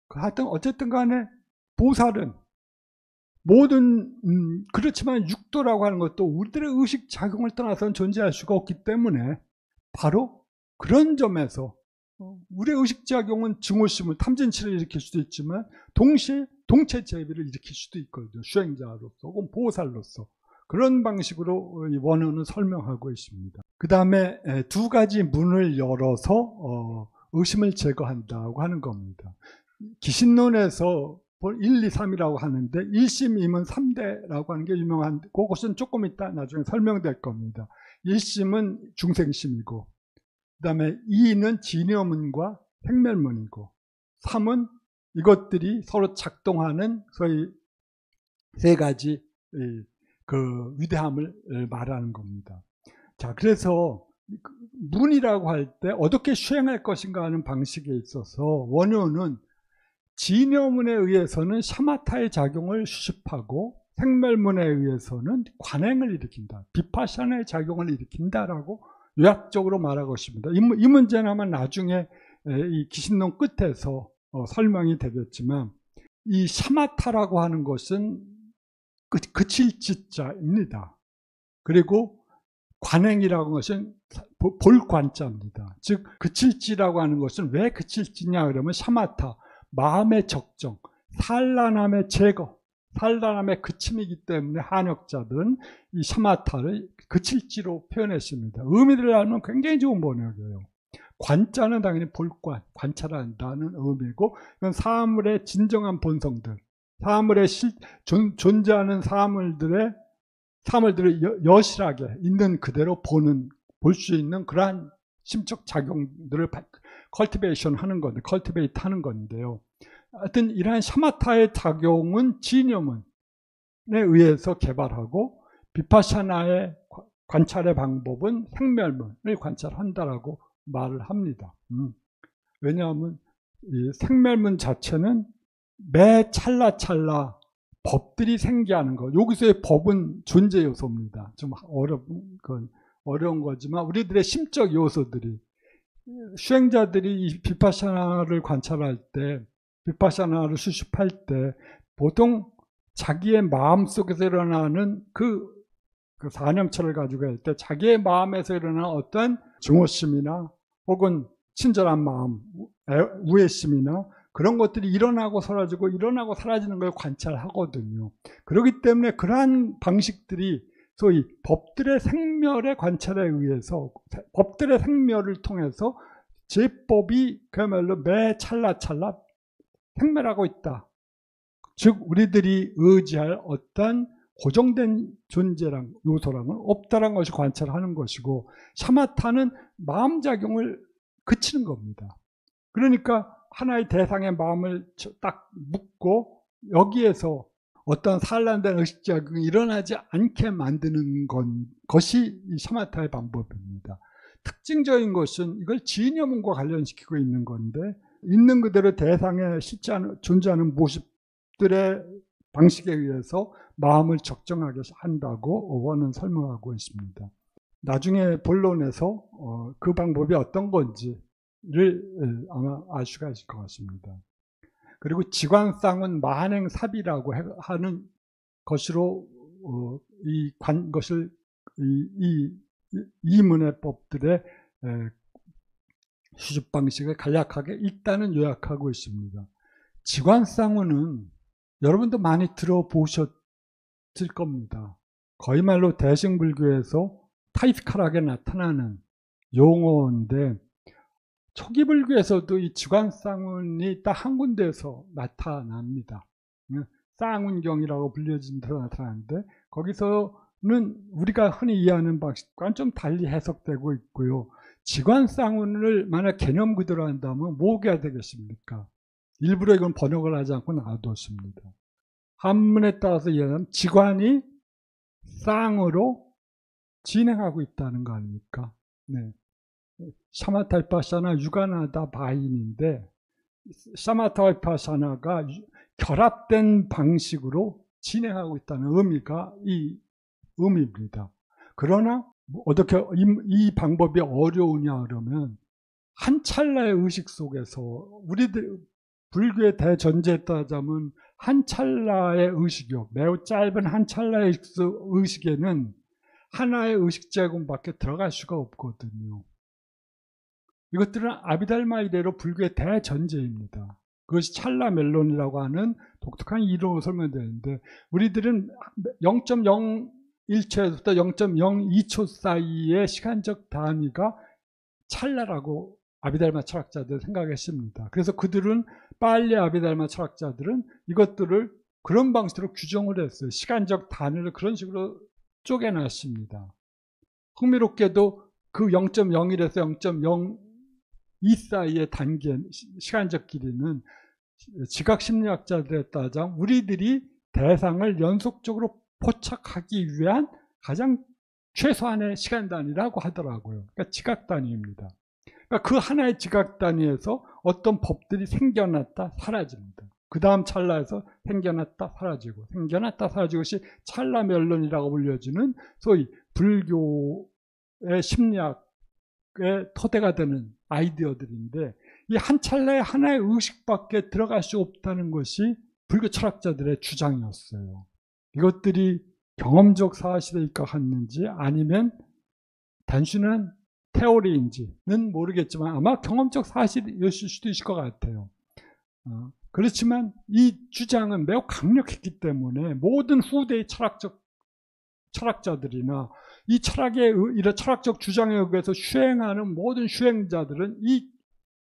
Speaker 1: 하여튼 어쨌든 간에 보살은 모든 그렇지만 육도라고 하는 것도 우리들의 의식 작용을 떠나서는 존재할 수가 없기 때문에 바로 그런 점에서 우리의 의식 작용은 증오심을, 탐진치를 일으킬 수도 있지만 동시에 동체제비를 일으킬 수도 있거든요. 수행자로서 혹은 보살로서. 그런 방식으로 이 원어는 설명하고 있습니다. 그 다음에 두 가지 문을 열어서 의심을 제거한다고 하는 겁니다. 기신론에서 1, 2, 3이라고 하는데 1심, 2문, 3대라고 하는 게 유명한, 그것은 조금 이따 나중에 설명될 겁니다. 1심은 중생심이고, 그 다음에 2는 진여문과 생멸문이고, 3은 이것들이 서로 작동하는 소위 세 가지 그 위대함을 말하는 겁니다. 자, 그래서 문이라고 할 때 어떻게 수행할 것인가 하는 방식에 있어서 원효는 진여문에 의해서는 샤마타의 작용을 수습하고 생멸문에 의해서는 관행을 일으킨다, 비파샤나의 작용을 일으킨다라고 요약적으로 말하고 있습니다. 이 문제는 아마 나중에 이 기신론 끝에서 설명이 되겠지만, 이 샤마타라고 하는 것은 그칠 지자입니다. 그리고 관행이라고 하는 것은 볼관자입니다. 즉 그칠지라고 하는 것은 왜 그칠지냐 그러면 샤마타, 마음의 적정, 산란함의 제거, 산란함의 그침이기 때문에 한역자들은 이 샤마타를 그칠지로 표현했습니다. 의미를 알면 굉장히 좋은 번역이에요. 관자는 당연히 볼관, 관찰한다는 의미고, 이건 사물의 진정한 본성들, 사물에 존재하는 사물들을 여실하게 있는 그대로 볼 수 있는 그러한 심적 작용들을 컬티베이션 하는 건데, 컬티베이트 하는 건데요. 하여튼 이러한 샤마타의 작용은 진여문에 의해서 개발하고, 비파샤나의 관찰의 방법은 생멸문을 관찰한다라고 말을 합니다. 왜냐하면 이 생멸문 자체는 매 찰나찰나 법들이 생겨하는 것, 여기서의 법은 존재 요소입니다. 좀 어려운 거지만 우리들의 심적 요소들이, 수행자들이 이 비파샤나를 관찰할 때, 비파샤나를 수습할 때 보통 자기의 마음속에서 일어나는 그 사념처를 가지고 할 때 자기의 마음에서 일어나는 어떤 증오심이나 혹은 친절한 마음, 우애심이나 그런 것들이 일어나고 사라지고 일어나고 사라지는 걸 관찰하거든요. 그렇기 때문에 그러한 방식들이 소위 법들의 생멸의 관찰에 의해서, 법들의 생멸을 통해서 제법이 그야말로 매 찰나찰나 생멸하고 있다. 즉 우리들이 의지할 어떤 고정된 존재랑 요소랑은 없다는 것이 관찰하는 것이고, 샤마타는 마음작용을 그치는 겁니다. 그러니까 하나의 대상의 마음을 딱 묶고 여기에서 어떤 산란된 의식작용이 일어나지 않게 만드는 것이 이 샤마타의 방법입니다. 특징적인 것은 이걸 진여문과 관련시키고 있는 건데, 있는 그대로 대상에 실제 존재하는 모습들의 방식에 의해서 마음을 적정하게 한다고 원은 설명하고 있습니다. 나중에 본론에서 그 방법이 어떤 건지를 아마 알 수가 있을 것 같습니다. 그리고 지관상은 만행삽이라고 하는 것으로 이 문해법들의 수습 방식을 간략하게 일단은 요약하고 있습니다. 지관상은 여러분도 많이 들어보셨을 겁니다. 거의 말로 대승불교에서 타이피컬하게 나타나는 용어인데, 초기 불교에서도 이 지관상운이 딱 한 군데에서 나타납니다. 쌍운경이라고 불려진 데서 나타나는데 거기서는 우리가 흔히 이해하는 방식과는 좀 달리 해석되고 있고요. 직관쌍운을 만약 개념 그대로 한다면 뭐가 되겠습니까? 일부러 이건 번역을 하지 않고 놔뒀습니다. 한문에 따라서 이해하면 직관이 쌍으로 진행하고 있다는 거 아닙니까? 네. 샤마타 비파샤나 유가나다 바인인데 샤마타 비파샤나가 결합된 방식으로 진행하고 있다는 의미가 이 의미입니다. 그러나 어떻게 이 방법이 어려우냐 그러면 한 찰나의 의식 속에서 우리들 불교의 대전제에 따르자면 한 찰나의 의식이요. 매우 짧은 한 찰나의 의식에는 하나의 의식 제공밖에 들어갈 수가 없거든요. 이것들은 아비달마 이래로 불교의 대전제입니다. 그것이 찰나 멜론이라고 하는 독특한 이론으로 설명되는데 우리들은 0.01초에서부터 0.02초 사이의 시간적 단위가 찰나라고 아비달마 철학자들 생각했습니다. 그래서 그들은 빨리 아비달마 철학자들은 이것들을 그런 방식으로 규정을 했어요. 시간적 단위를 그런 식으로 쪼개놨습니다. 흥미롭게도 그 0.01에서 0.02 사이의 단계, 시간적 길이는 지각심리학자들에 따르자면 우리들이 대상을 연속적으로 포착하기 위한 가장 최소한의 시간 단위라고 하더라고요. 그러니까 지각 단위입니다. 그러니까 그 하나의 지각 단위에서 어떤 법들이 생겨났다 사라집니다. 그 다음 찰나에서 생겨났다 사라지고 생겨났다 사라지고 것이 찰나멸론이라고 불려지는 소위 불교의 심리학의 토대가 되는 아이디어들인데 이 한 찰나에 하나의 의식밖에 들어갈 수 없다는 것이 불교 철학자들의 주장이었어요. 이것들이 경험적 사실에 입각했는지 아니면 단순한 테오리인지는 모르겠지만 아마 경험적 사실이었을 수도 있을 것 같아요. 그렇지만 이 주장은 매우 강력했기 때문에 모든 후대의 철학자들이나 이 이런 철학적 주장에 의해서 수행하는 모든 수행자들은 이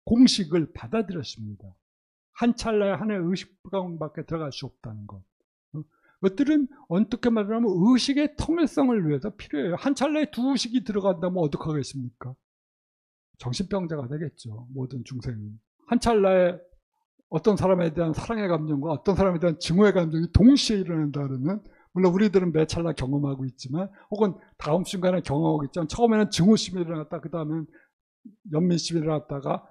Speaker 1: 공식을 받아들였습니다. 한 찰나에 하나의 의식밖에 들어갈 수 없다는 것. 그것들은 어떻게 말하면 의식의 통일성을 위해서 필요해요. 한 찰나에 두 의식이 들어간다면 어떡하겠습니까? 정신병자가 되겠죠. 모든 중생은. 한 찰나에 어떤 사람에 대한 사랑의 감정과 어떤 사람에 대한 증오의 감정이 동시에 일어난다 그러면 물론 우리들은 매 찰나 경험하고 있지만 혹은 다음 순간에 경험하고 있지만 처음에는 증오심이 일어났다 그 다음엔 연민심이 일어났다가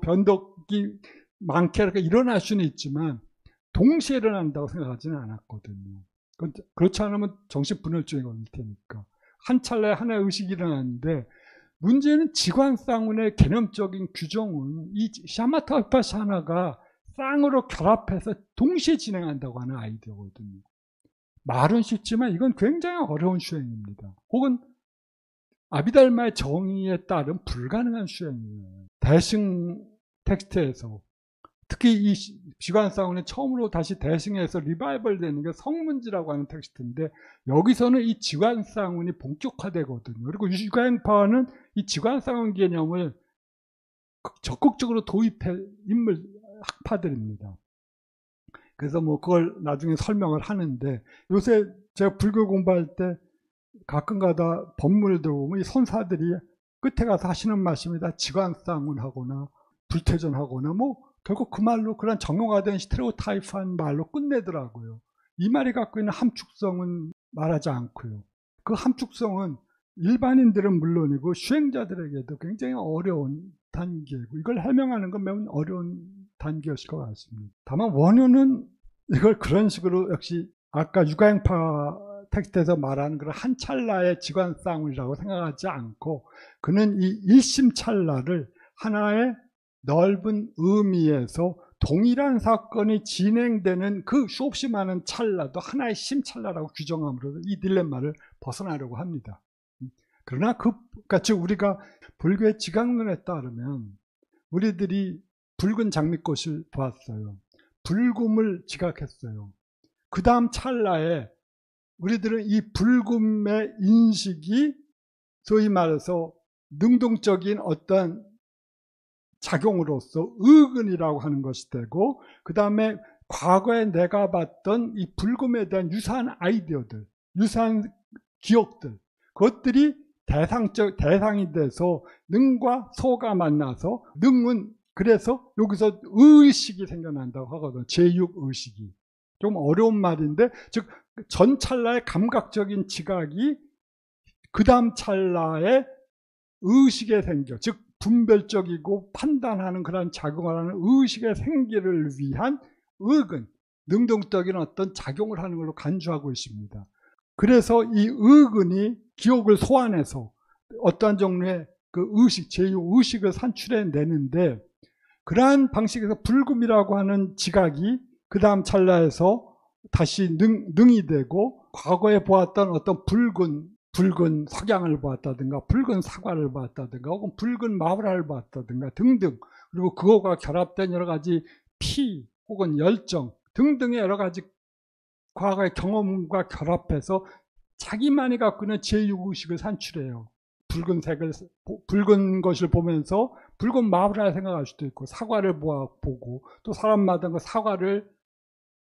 Speaker 1: 변덕이 많게 일어날 수는 있지만 동시에 일어난다고 생각하지는 않았거든요. 그렇지 않으면 정신분열증이 걸릴 테니까. 한 찰나에 하나의 의식이 일어나는데 문제는 지관쌍운의 개념적인 규정은 이 샤마타 비파샤나가 쌍으로 결합해서 동시에 진행한다고 하는 아이디어거든요. 말은 쉽지만 이건 굉장히 어려운 수행입니다. 혹은 아비달마의 정의에 따른 불가능한 수행이에요. 대승 텍스트에서 특히 이 지관쌍운이 처음으로 다시 대승해서 리바이벌 되는 게 성문지라고 하는 텍스트인데 여기서는 이 지관쌍운이 본격화되거든요. 그리고 유가행파는 이 지관쌍운 개념을 적극적으로 도입해 인물 학파들입니다. 그래서 뭐 그걸 나중에 설명을 하는데 요새 제가 불교 공부할 때 가끔가다 법문을 들어보면 이 선사들이 끝에 가서 하시는 말씀이 다 지관쌍운하거나 불태전하거나 뭐 결국 그 말로 그런 정형화된 스테레오타입한 말로 끝내더라고요. 이 말이 갖고 있는 함축성은 말하지 않고요. 그 함축성은 일반인들은 물론이고 수행자들에게도 굉장히 어려운 단계고 이걸 해명하는 건 매우 어려운 단계였을 것 같습니다. 다만 원효는 이걸 그런 식으로 역시 아까 유가행파 텍스트에서 말하는 그런 한 찰나의 지관쌍운이라고 생각하지 않고 그는 이 일심 찰나를 하나의 넓은 의미에서 동일한 사건이 진행되는 그 수없이 많은 찰나도 하나의 심찰나라고 규정함으로써 이 딜레마를 벗어나려고 합니다. 그러나 즉 우리가 불교의 지각론에 따르면 우리들이 붉은 장미꽃을 보았어요. 붉음을 지각했어요. 그 다음 찰나에 우리들은 이 붉음의 인식이 소위 말해서 능동적인 어떤 작용으로서 의근이라고 하는 것이 되고, 그 다음에 과거에 내가 봤던 이 불금에 대한 유사한 아이디어들, 유사한 기억들, 그것들이 대상이 돼서 능과 소가 만나서, 능은 그래서 여기서 의식이 생겨난다고 하거든. 제6의식이. 좀 어려운 말인데, 즉 전 찰나의 감각적인 지각이 그 다음 찰나의 의식에 생겨, 즉 분별적이고 판단하는 그런 작용을 하는 의식의 생기를 위한 의근, 능동적인 어떤 작용을 하는 걸로 간주하고 있습니다. 그래서 이 의근이 기억을 소환해서 어떠한 종류의 그 의식, 제6의식을 산출해내는데, 그러한 방식에서 불금이라고 하는 지각이 그 다음 찰나에서 다시 능이 되고, 과거에 보았던 어떤 붉은 석양을 보았다든가, 붉은 사과를 보았다든가, 혹은 붉은 마브라를 보았다든가 등등, 그리고 그거가 결합된 여러 가지 피 혹은 열정 등등의 여러 가지 과거의 경험과 결합해서 자기만이 갖고 있는 제6의식을 산출해요. 붉은 것을 보면서 붉은 마브라를 생각할 수도 있고, 사과를 보고, 또 사람마다 그 사과를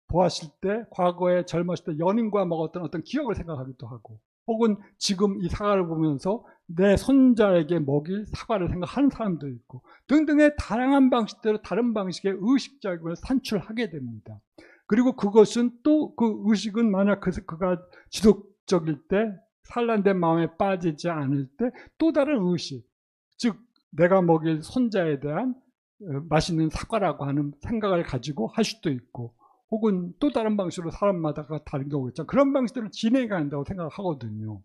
Speaker 1: 보았을 때 과거에 젊었을 때 연인과 먹었던 어떤 기억을 생각하기도 하고, 혹은 지금 이 사과를 보면서 내 손자에게 먹일 사과를 생각하는 사람도 있고, 등등의 다양한 방식대로 다른 방식의 의식작용을 산출하게 됩니다. 그리고 그것은 또 그 의식은 만약 그가 지속적일 때, 산란된 마음에 빠지지 않을 때 또 다른 의식, 즉 내가 먹일 손자에 대한 맛있는 사과라고 하는 생각을 가지고 할 수도 있고, 혹은 또 다른 방식으로 사람마다가 다른 경우가 있죠. 그런 방식대로 진행해 간다고 생각하거든요.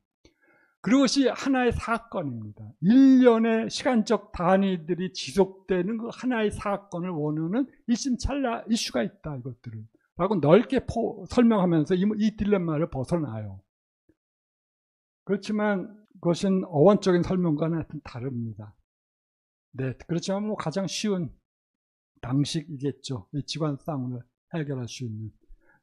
Speaker 1: 그것이 하나의 사건입니다. 일련의 시간적 단위들이 지속되는 그 하나의 사건을 원하는 일심찰나 이슈가 있다, 이것들을 라고 넓게 설명하면서 이 딜레마를 벗어나요. 그렇지만 그것은 어원적인 설명과는 다릅니다. 네, 그렇지만 뭐 가장 쉬운 방식이겠죠. 이 지관쌍을 해결할 수 있는.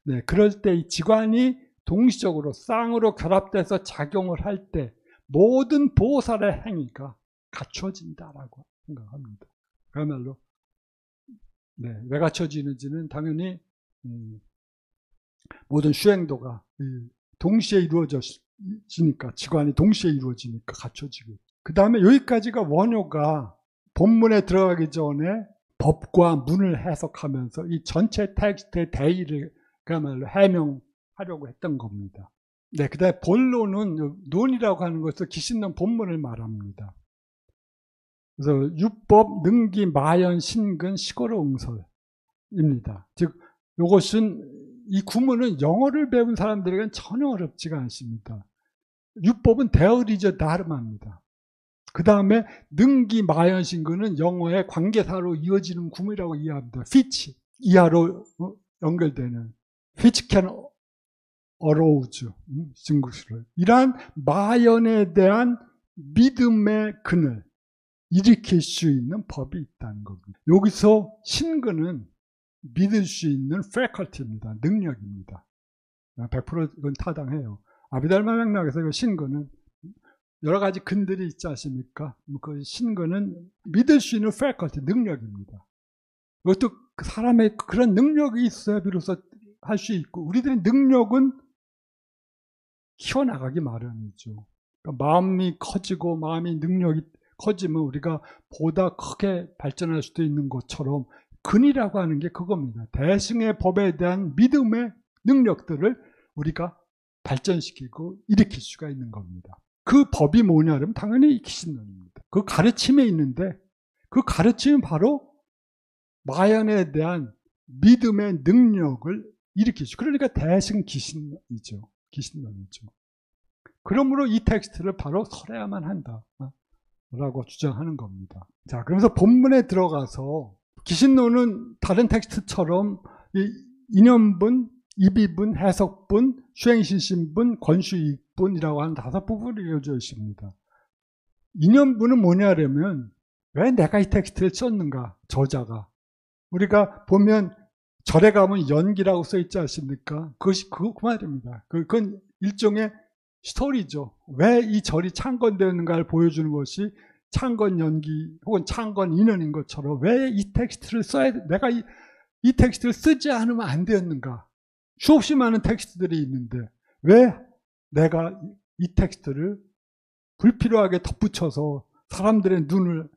Speaker 1: 네, 그럴 때 이 지관이 동시적으로 쌍으로 결합돼서 작용을 할 때 모든 보살의 행위가 갖춰진다라고 생각합니다. 그야말로 네, 왜 갖춰지는지는 당연히 모든 수행도가 동시에 이루어지니까, 지관이 동시에 이루어지니까 갖춰지고, 그 다음에 여기까지가 원효가 본문에 들어가기 전에 법과 문을 해석하면서 이 전체 텍스트의 대의를 그야말로 해명하려고 했던 겁니다. 네, 그 다음에 본론은 논이라고 하는 것을 기신론 본문을 말합니다. 그래서 유법, 능기, 마연, 신근, 시고로 응설입니다. 즉, 이것은 이 구문은 영어를 배운 사람들에게는 전혀 어렵지가 않습니다. 유법은 대어리저 다름합니다. 그 다음에 능기, 마연, 신근은 영어의 관계사로 이어지는 구문이라고 이해합니다. 피치, 이하로 연결되는 which can arouse 증거를, 이러한 마연에 대한 믿음의 근을 일으킬 수 있는 법이 있다는 겁니다. 여기서 신근은 믿을 수 있는 faculty입니다. 능력입니다. 100% 이건 타당해요. 아비달마 맥락에서 신근은 여러 가지 근들이 있지 않습니까? 그 신근은 믿을 수 있는 faculty, 능력입니다. 이것도 사람의 그런 능력이 있어야 비로소 할 수 있고, 우리들의 능력은 키워나가기 마련이죠. 그러니까 마음이 커지고 마음이 능력이 커지면 우리가 보다 크게 발전할 수도 있는 것처럼 근이라고 하는 게 그겁니다. 대승의 법에 대한 믿음의 능력들을 우리가 발전시키고 일으킬 수가 있는 겁니다. 그 법이 뭐냐면 당연히 기신론입니다. 그 가르침에 있는데, 그 가르침은 바로 마연에 대한 믿음의 능력을 일으키죠. 그러니까 대승 기신론이죠. 기신론이죠. 그러므로 이 텍스트를 바로 설해야만 한다라고 주장하는 겁니다. 자, 그러면서 본문에 들어가서 기신론은 다른 텍스트처럼 인연분, 입이분, 해석분, 수행신심분, 권수익분이라고 하는 5부분으로 이루어져 있습니다. 인연분은 뭐냐면 왜 내가 이 텍스트를 썼는가, 저자가. 우리가 보면 절에 가면 연기라고 써 있지 않습니까? 그것이 그 말입니다. 그건 일종의 스토리죠. 왜 이 절이 창건되었는가를 보여주는 것이 창건 연기 혹은 창건 인연인 것처럼 왜 이 텍스트를 써야 돼? 내가 이 텍스트를 쓰지 않으면 안 되었는가? 수없이 많은 텍스트들이 있는데 왜 내가 이 텍스트를 불필요하게 덧붙여서 사람들의 눈을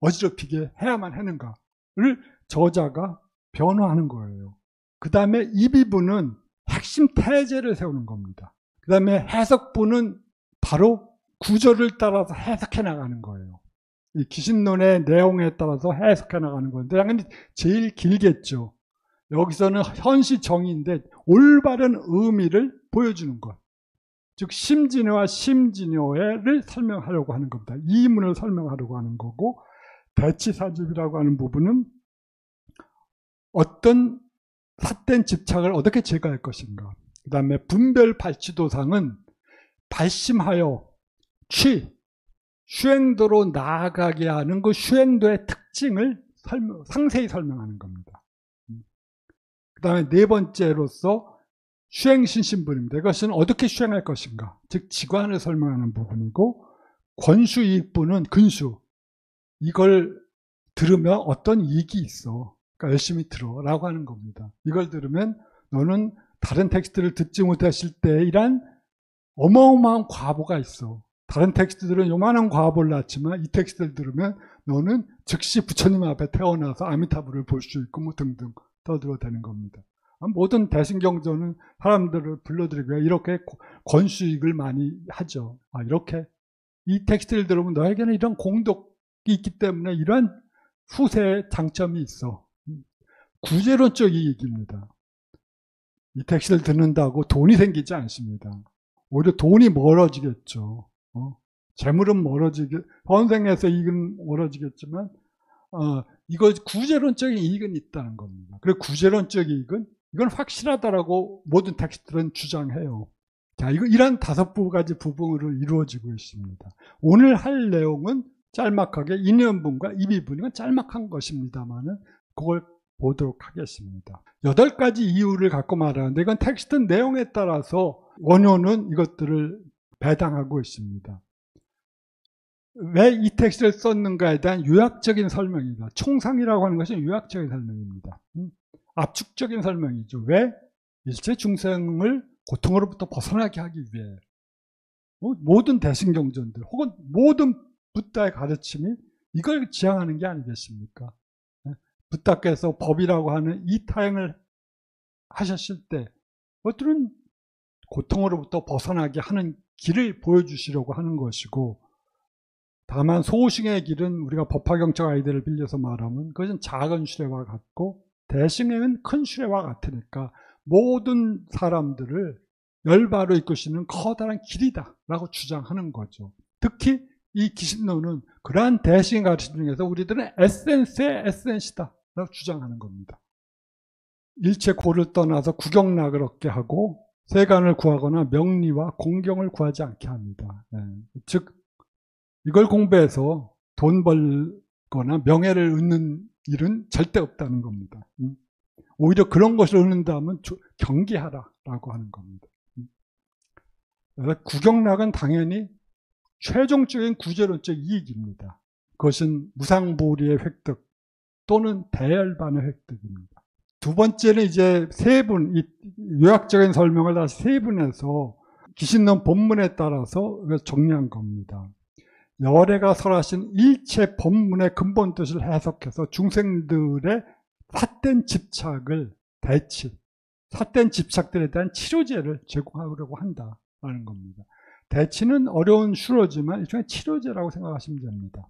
Speaker 1: 어지럽히게 해야만 하는가를 저자가 변호하는 거예요. 그 다음에 입이부는 핵심 태제를 세우는 겁니다. 그 다음에 해석부는 바로 구절을 따라서 해석해 나가는 거예요. 이 기신론의 내용에 따라서 해석해 나가는 건데 당연히 제일 길겠죠. 여기서는 현시정의인데 올바른 의미를 보여주는 것. 즉 심진여와 심진여를 설명하려고 하는 겁니다. 이문을 설명하려고 하는 거고 대치사집이라고 하는 부분은 어떤 삿된 집착을 어떻게 제거할 것인가. 그 다음에 분별발치도상은 발심하여 슈행도로 나아가게 하는 그 슈행도의 특징을 상세히 설명하는 겁니다. 그 다음에 네 번째로서 슈행신신분입니다. 이것은 어떻게 슈행할 것인가, 즉 지관을 설명하는 부분이고, 권수이익부는 근수, 이걸 들으면 어떤 이익이 있어, 그러니까 열심히 들어라고 하는 겁니다. 이걸 들으면 너는 다른 텍스트를 듣지 못했을 때 이란 어마어마한 과보가 있어. 다른 텍스트들은 요만한 과보를 낳지만 이 텍스트를 들으면 너는 즉시 부처님 앞에 태어나서 아미타불을 볼 수 있고 뭐 등등 떠들어대는 겁니다. 모든 대승경전은 사람들을 불러들이기 위해 이렇게 권수익을 많이 하죠. 이렇게 이 텍스트를 들으면 너에게는 이런 공덕이 있기 때문에 이런 후세의 장점이 있어. 구제론적 이익입니다. 이 텍스트를 듣는다고 돈이 생기지 않습니다. 오히려 돈이 멀어지겠죠. 재물은 현생에서 이익은 멀어지겠지만, 이거 구제론적인 이익은 있다는 겁니다. 그리고 구제론적 이익은 이건 확실하다라고 모든 텍스트들은 주장해요. 자, 이런 5가지 부분으로 이루어지고 있습니다. 오늘 할 내용은 짤막하게 인연분과 입이분, 이건 짤막한 것입니다만은 그걸 보도록 하겠습니다. 8가지 이유를 갖고 말하는데 이건 텍스트 내용에 따라서 원효는 이것들을 배당하고 있습니다. 왜 이 텍스트를 썼는가에 대한 요약적인 설명입니다. 총상이라고 하는 것은 요약적인 설명입니다. 압축적인 설명이죠. 왜? 일체 중생을 고통으로부터 벗어나게 하기 위해. 모든 대승경전들 혹은 모든 붓다의 가르침이 이걸 지향하는 게 아니겠습니까? 붓다께서 법이라고 하는 이 타행을 하셨을 때 그것들은 고통으로부터 벗어나게 하는 길을 보여주시려고 하는 것이고, 다만 소승의 길은 우리가 법화경적 아이디어를 빌려서 말하면 그것은 작은 수레와 같고 대승행은 큰 수레와 같으니까 모든 사람들을 열바로 이끄시는 커다란 길이다 라고 주장하는 거죠. 특히 이 기신론은 그러한 대승의 가르침 중에서 우리들은 에센스의 에센스다 라고 주장하는 겁니다. 일체 고를 떠나서 구경락을 얻게 하고 세간을 구하거나 명리와 공경을 구하지 않게 합니다. 즉 이걸 공부해서 돈 벌거나 명예를 얻는 일은 절대 없다는 겁니다. 오히려 그런 것을 얻는다면 경계하라라고 하는 겁니다. 구경락은 당연히 최종적인 구제론적 이익입니다. 그것은 무상보리의 획득 또는 대열반의 획득입니다. 두 번째는 이제 세분, 이 요약적인 설명을 다시 세분해서 기신론 본문에 따라서 정리한 겁니다. 열애가 설하신 일체 법문의 근본 뜻을 해석해서 중생들의 삿된 집착을 삿된 집착들에 대한 치료제를 제공하려고 한다라는 겁니다. 대치는 어려운 수로지만 일종의 치료제라고 생각하시면 됩니다.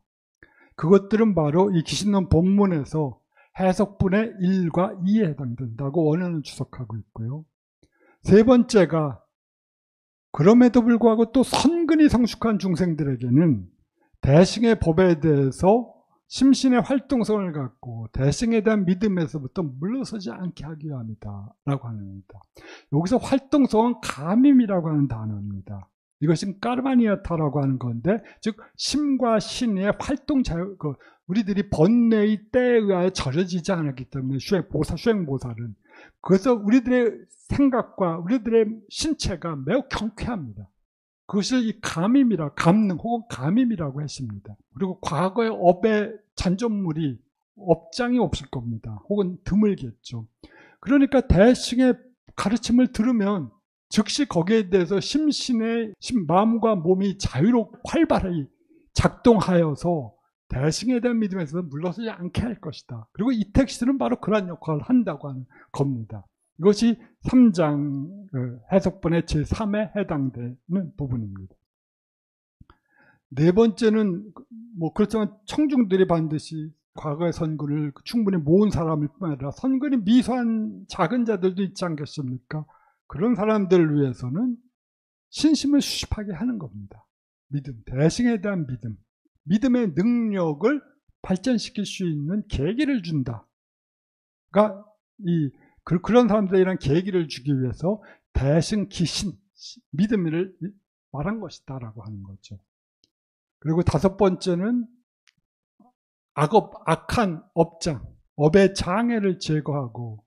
Speaker 1: 그것들은 바로 이 기신론 본문에서 해석분의 1과 2에 해당된다고 원어는 주석하고 있고요. 세 번째가 그럼에도 불구하고 또 선근이 성숙한 중생들에게는 대승의 법에 대해서 심신의 활동성을 갖고 대승에 대한 믿음에서부터 물러서지 않게 하기 위함이다 라고 합니다. 여기서 활동성은 감임이라고 하는 단어입니다. 이것은 까르마니아타라고 하는 건데, 즉 심과 신의 활동 자유, 우리들이 번뇌의 때에 의하여 절여지지 않았기 때문에 수행보살은 그래서 우리들의 생각과 우리들의 신체가 매우 경쾌합니다. 그것을 이 감임이라, 감능 혹은 감임이라고 했습니다. 그리고 과거의 업의 잔존물이 업장이 없을 겁니다. 혹은 드물겠죠. 그러니까 대승의 가르침을 들으면 즉시 거기에 대해서 심신의 마음과 몸이 자유롭고 활발히 작동하여서 대승에 대한 믿음에서 물러서지 않게 할 것이다. 그리고 이 텍스트는 바로 그런 역할을 한다고 하는 겁니다. 이것이 3장 해석본의 제3에 해당되는 부분입니다. 네 번째는 그렇지만 청중들이 반드시 과거의 선근을 충분히 모은 사람일 뿐 아니라 선근이 미소한 작은 자들도 있지 않겠습니까? 그런 사람들을 위해서는 신심을 수집하게 하는 겁니다. 믿음, 대승에 대한 믿음, 믿음의 능력을 발전시킬 수 있는 계기를 준다. 그러니까 그런 사람들에 이런 계기를 주기 위해서 대승 기신, 믿음을 말한 것이다라고 하는 거죠. 그리고 다섯 번째는 악한 업장, 업의 장애를 제거하고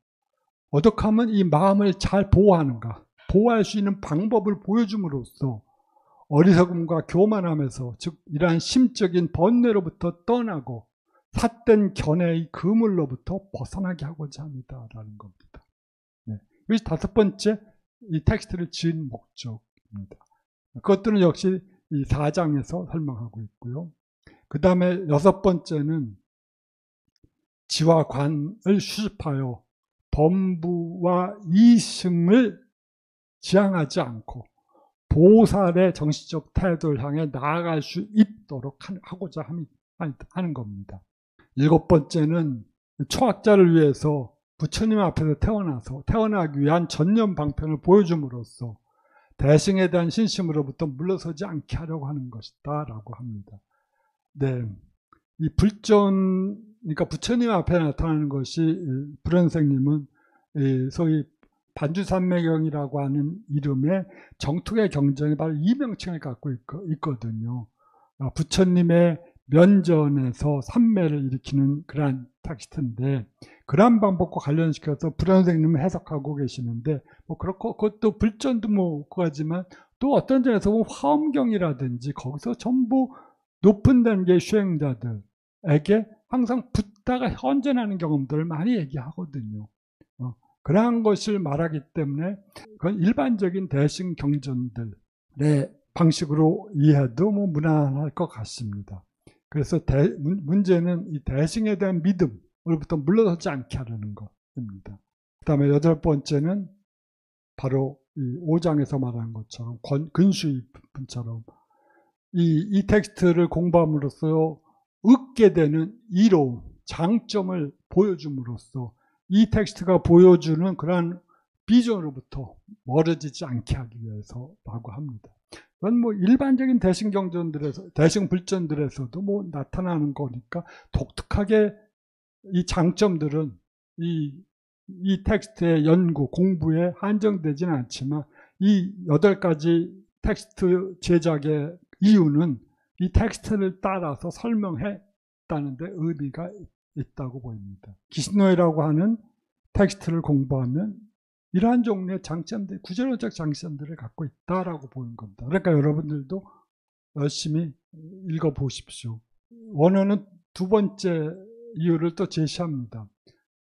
Speaker 1: 어떻게 하면 이 마음을 잘 보호하는가, 보호할 수 있는 방법을 보여줌으로써 어리석음과 교만함에서, 즉 이러한 심적인 번뇌로부터 떠나고 삿된 견해의 그물로부터 벗어나게 하고자 합니다라는 겁니다. 네. 이것이 다섯 번째 이 텍스트를 지은 목적입니다. 그것들은 역시 이 4장에서 설명하고 있고요. 그 다음에 여섯 번째는 지와 관을 수집하여 범부와 이승을 지향하지 않고 보살의 정신적 태도를 향해 나아갈 수 있도록 하고자 하는 겁니다. 일곱 번째는 초학자를 위해서 부처님 앞에서 태어나기 위한 전념 방편을 보여줌으로써 대승에 대한 신심으로부터 물러서지 않게 하려고 하는 것이다 라고 합니다. 네, 이 불전, 그러니까 부처님 앞에 나타나는 것이 불현생님은 소위 반주산매경이라고 하는 이름의 정통의 경전이 바로 이 명칭을 갖고 있거든요. 부처님의 면전에서 산매를 일으키는 그러한 텍스트인데, 그러한 방법과 관련시켜서 불현생님은 해석하고 계시는데, 그렇고 그것도 불전도 그거지만 또 어떤 점에서 보면 화엄경이라든지 거기서 전부 높은 단계의 수행자들에게 항상 붓다가 현존하는 경험들을 많이 얘기하거든요. 그러한 것을 말하기 때문에 그건 일반적인 대승 경전들의 방식으로 이해해도 무난할 것 같습니다. 그래서 문제는 이 대승에 대한 믿음으로부터 물러서지 않게 하려는 것입니다. 그 다음에 여덟 번째는 바로 이 5장에서 말한 것처럼 근수의 분처럼 이 텍스트를 공부함으로써 얻게 되는 이로움, 장점을 보여줌으로써 이 텍스트가 보여주는 그러한 비전으로부터 멀어지지 않게 하기 위해서라고 합니다. 그건 일반적인 대승경전들에서, 대승불전들에서도 나타나는 거니까 독특하게 이 장점들은 이 텍스트의 연구, 공부에 한정되지는 않지만 이 8가지 텍스트 제작의 이유는 이 텍스트를 따라서 설명했다는 데 의미가 있다고 보입니다. 기신노이라고 하는 텍스트를 공부하면 이러한 종류의 장점들, 구조론적 장점들을 갖고 있다라고 보는 겁니다. 그러니까 여러분들도 열심히 읽어보십시오. 원어는 두 번째 이유를 또 제시합니다.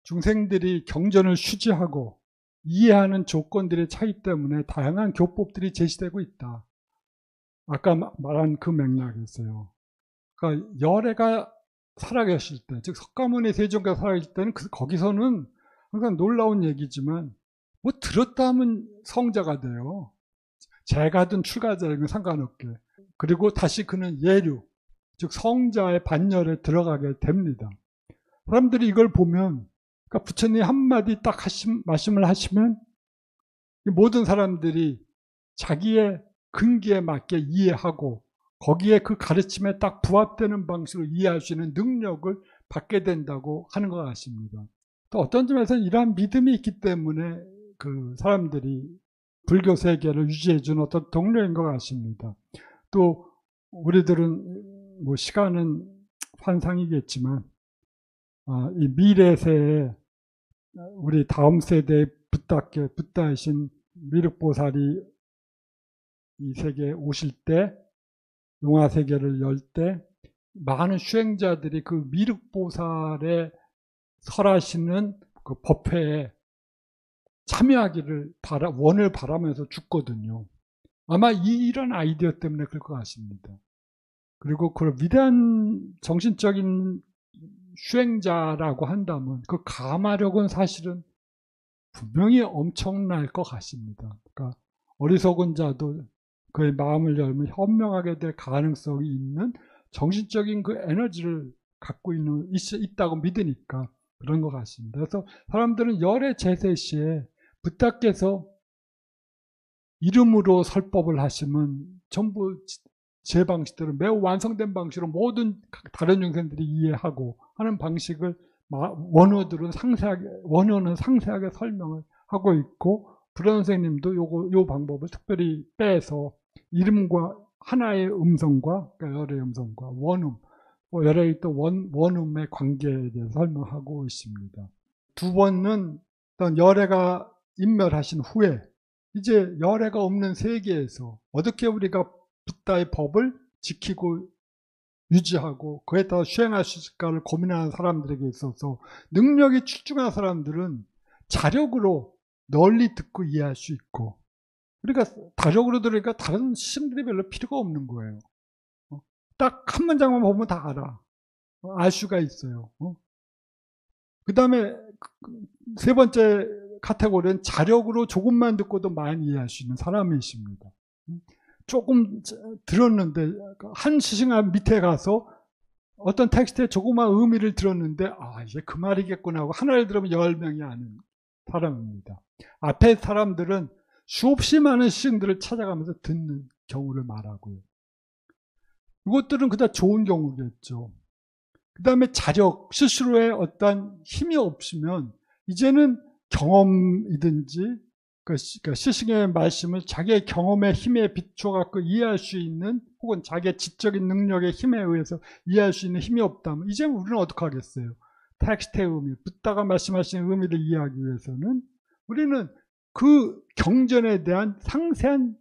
Speaker 1: 중생들이 경전을 수지하고 이해하는 조건들의 차이 때문에 다양한 교법들이 제시되고 있다. 아까 말한 그 맥락이었어요. 그러니까 열애가 살아계실 때, 즉 석가모니 세종가 살아계실 때는 거기서는 항상 놀라운 얘기지만 들었다 하면 성자가 돼요. 재가든 출가자든 상관없게. 그리고 다시 그는 예류, 즉 성자의 반열에 들어가게 됩니다. 사람들이 이걸 보면, 그러니까 부처님 한마디 딱 말씀을 하시면 모든 사람들이 자기의 근기에 맞게 이해하고 거기에 그 가르침에 딱 부합되는 방식으로 이해할 수 있는 능력을 받게 된다고 하는 것 같습니다. 또 어떤 점에서는 이러한 믿음이 있기 때문에 그 사람들이 불교 세계를 유지해 주는 어떤 동료인 것 같습니다. 또 우리들은 시간은 환상이겠지만 이 미래 세에 우리 다음 세대의 붓다이신 미륵보살이 이 세계에 오실 때, 용화 세계를 열 때 많은 수행자들이 그 미륵보살의 설하시는 그 법회에 참여하기를 원을 바라면서 죽거든요. 아마 이런 아이디어 때문에 그럴 것 같습니다. 그리고 그 위대한 정신적인 수행자라고 한다면 그 가마력은 사실은 분명히 엄청날 것 같습니다. 그러니까 어리석은 자도 그의 마음을 열면 현명하게 될 가능성이 있는 정신적인 그 에너지를 갖고 있다고 믿으니까 그런 것 같습니다. 그래서 사람들은 열의 제세 시에 부탁께서 이름으로 설법을 하시면 전부 제 방식대로 매우 완성된 방식으로 모든 다른 중생들이 이해하고 하는 방식을 원어는 상세하게 설명을 하고 있고, 불원 선생님도 요 방법을 특별히 빼서 이름과 하나의 음성과, 그러니까 열의 음성과 원음, 열의 또 원음의 관계에 대해서 설명하고 있습니다. 두 번은 어떤 열애가 인멸하신 후에 이제 열애가 없는 세계에서 어떻게 우리가 붓다의 법을 지키고 유지하고 그에 따라 수행할 수 있을까를 고민하는 사람들에게 있어서 능력이 출중한 사람들은 자력으로 널리 듣고 이해할 수 있고, 그러니까 다력으로 들으니까 다른 스승들이 별로 필요가 없는 거예요. 딱 한 문장만 보면 다 알아. 알 수가 있어요. 그 다음에 세 번째 카테고리는 자력으로 조금만 듣고도 많이 이해할 수 있는 사람이십니다. 조금 들었는데 한 스승한 밑에 가서 어떤 텍스트에 조그마한 의미를 들었는데 이제 그 말이겠구나 하고 하나를 들으면 10명이 아는 사람입니다. 앞에 사람들은 수없이 많은 스승들을 찾아가면서 듣는 경우를 말하고요. 이것들은 그다 좋은 경우겠죠. 그 다음에 자력, 스스로의 어떤 힘이 없으면 이제는 경험이든지 그러니까 스승의 말씀을 자기의 경험의 힘에 비춰갖고 이해할 수 있는, 혹은 자기의 지적인 능력의 힘에 의해서 이해할 수 있는 힘이 없다면 이제 우리는 어떻게 하겠어요? 텍스트의 의미, 붓다가 말씀하시는 의미를 이해하기 위해서는 우리는 그 경전에 대한 상세한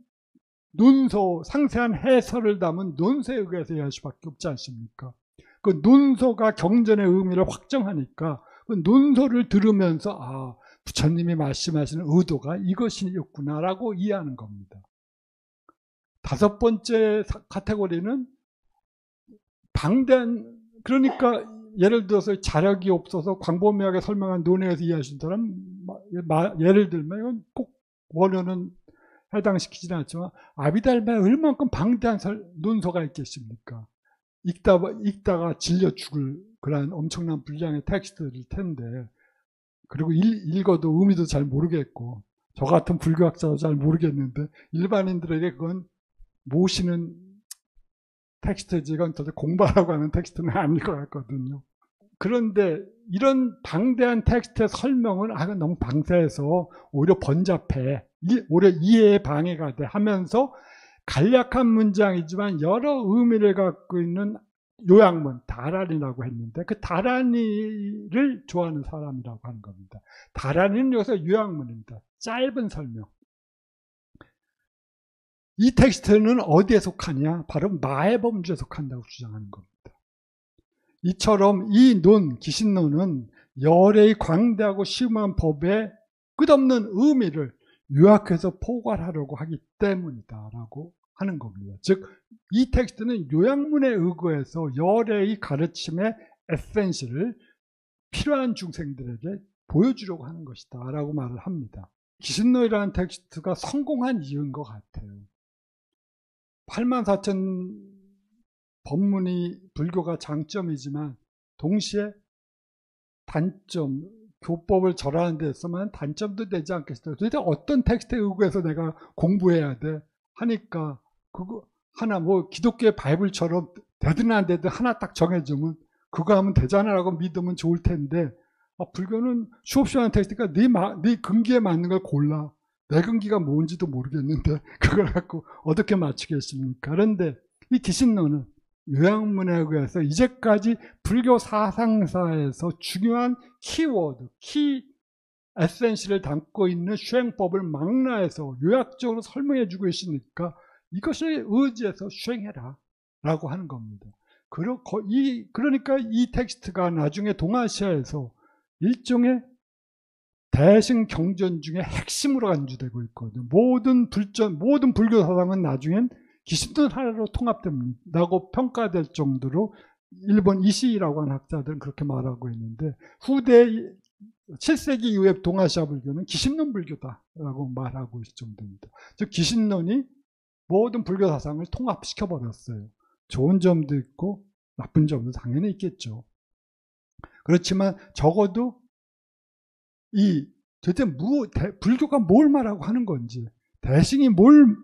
Speaker 1: 논서, 상세한 해설을 담은 논서에 의해서 이해할 수밖에 없지 않습니까? 그 논서가 경전의 의미를 확정하니까 그 논서를 들으면서 부처님이 말씀하시는 의도가 이것이었구나라고 이해하는 겁니다. 다섯 번째 카테고리는 방대한, 그러니까 예를 들어서 자력이 없어서 광범위하게 설명한 논의에서 이해하신 사람, 예를 들면 이건 꼭 원어는 해당시키지는 않지만 아비달마에 얼만큼 방대한 논서가 있겠습니까? 읽다가 질려 죽을 그런 엄청난 분량의 텍스트일 텐데, 그리고 읽어도 의미도 잘 모르겠고 저 같은 불교학자도 잘 모르겠는데 일반인들에게 그건 모시는 텍스트지, 이건 도대체 공부하라고 하는 텍스트는 아닐 것 같거든요. 그런데 이런 방대한 텍스트의 설명은 너무 방대해서 오히려 번잡해, 오히려 이해에 방해가 돼 하면서 간략한 문장이지만 여러 의미를 갖고 있는 요약문, 다란이라고 했는데 그 다란이를 좋아하는 사람이라고 하는 겁니다. 다란이는 여기서 요약문입니다. 짧은 설명. 이 텍스트는 어디에 속하냐? 바로 마해범주에 속한다고 주장하는 겁니다. 이처럼 이 기신론은 열의 광대하고 심한 법의 끝없는 의미를 요약해서 포괄하려고 하기 때문이다라고 하는 겁니다. 즉, 이 텍스트는 요약문에 의거해서 열의 가르침의 에센스를 필요한 중생들에게 보여주려고 하는 것이다 라고 말을 합니다. 기신론이라는 텍스트가 성공한 이유인 것 같아요. 84,000 법문이 불교가 장점이지만 동시에 단점, 교법을 절하는 데 있어만 단점도 되지 않겠어요. 도대체 어떤 텍스트에 의거해서 내가 공부해야 돼 하니까 그거 하나 기독교의 바이블처럼 되든 안 되든 하나 딱 정해주면 그거 하면 되잖아라고 믿으면 좋을 텐데, 불교는 수없이 많은 텍스트가 네 근기에 맞는 걸 골라. 내 근기가 뭔지도 모르겠는데 그걸 갖고 어떻게 맞추겠습니까? 그런데 이 기신론은 요약문에 의해서 이제까지 불교 사상사에서 중요한 키워드, 키 에센스를 담고 있는 수행법을 망라해서 요약적으로 설명해 주고 있으니까 이것을 의지해서 수행해라 라고 하는 겁니다. 그러니까 이 텍스트가 나중에 동아시아에서 일종의 대승 경전 중에 핵심으로 간주되고 있거든요. 모든 불교 사상은 나중엔 기신론 하나로 통합된다고 평가될 정도로 일본 이시라고 하는 학자들은 그렇게 말하고 있는데, 후대 7세기 이후의 동아시아 불교는 기신론 불교다라고 말하고 있을 정도입니다. 즉 기신론이 모든 불교 사상을 통합시켜버렸어요. 좋은 점도 있고 나쁜 점도 당연히 있겠죠. 그렇지만 적어도 도대체 불교가 뭘 말하고 하는 건지, 대승이 뭘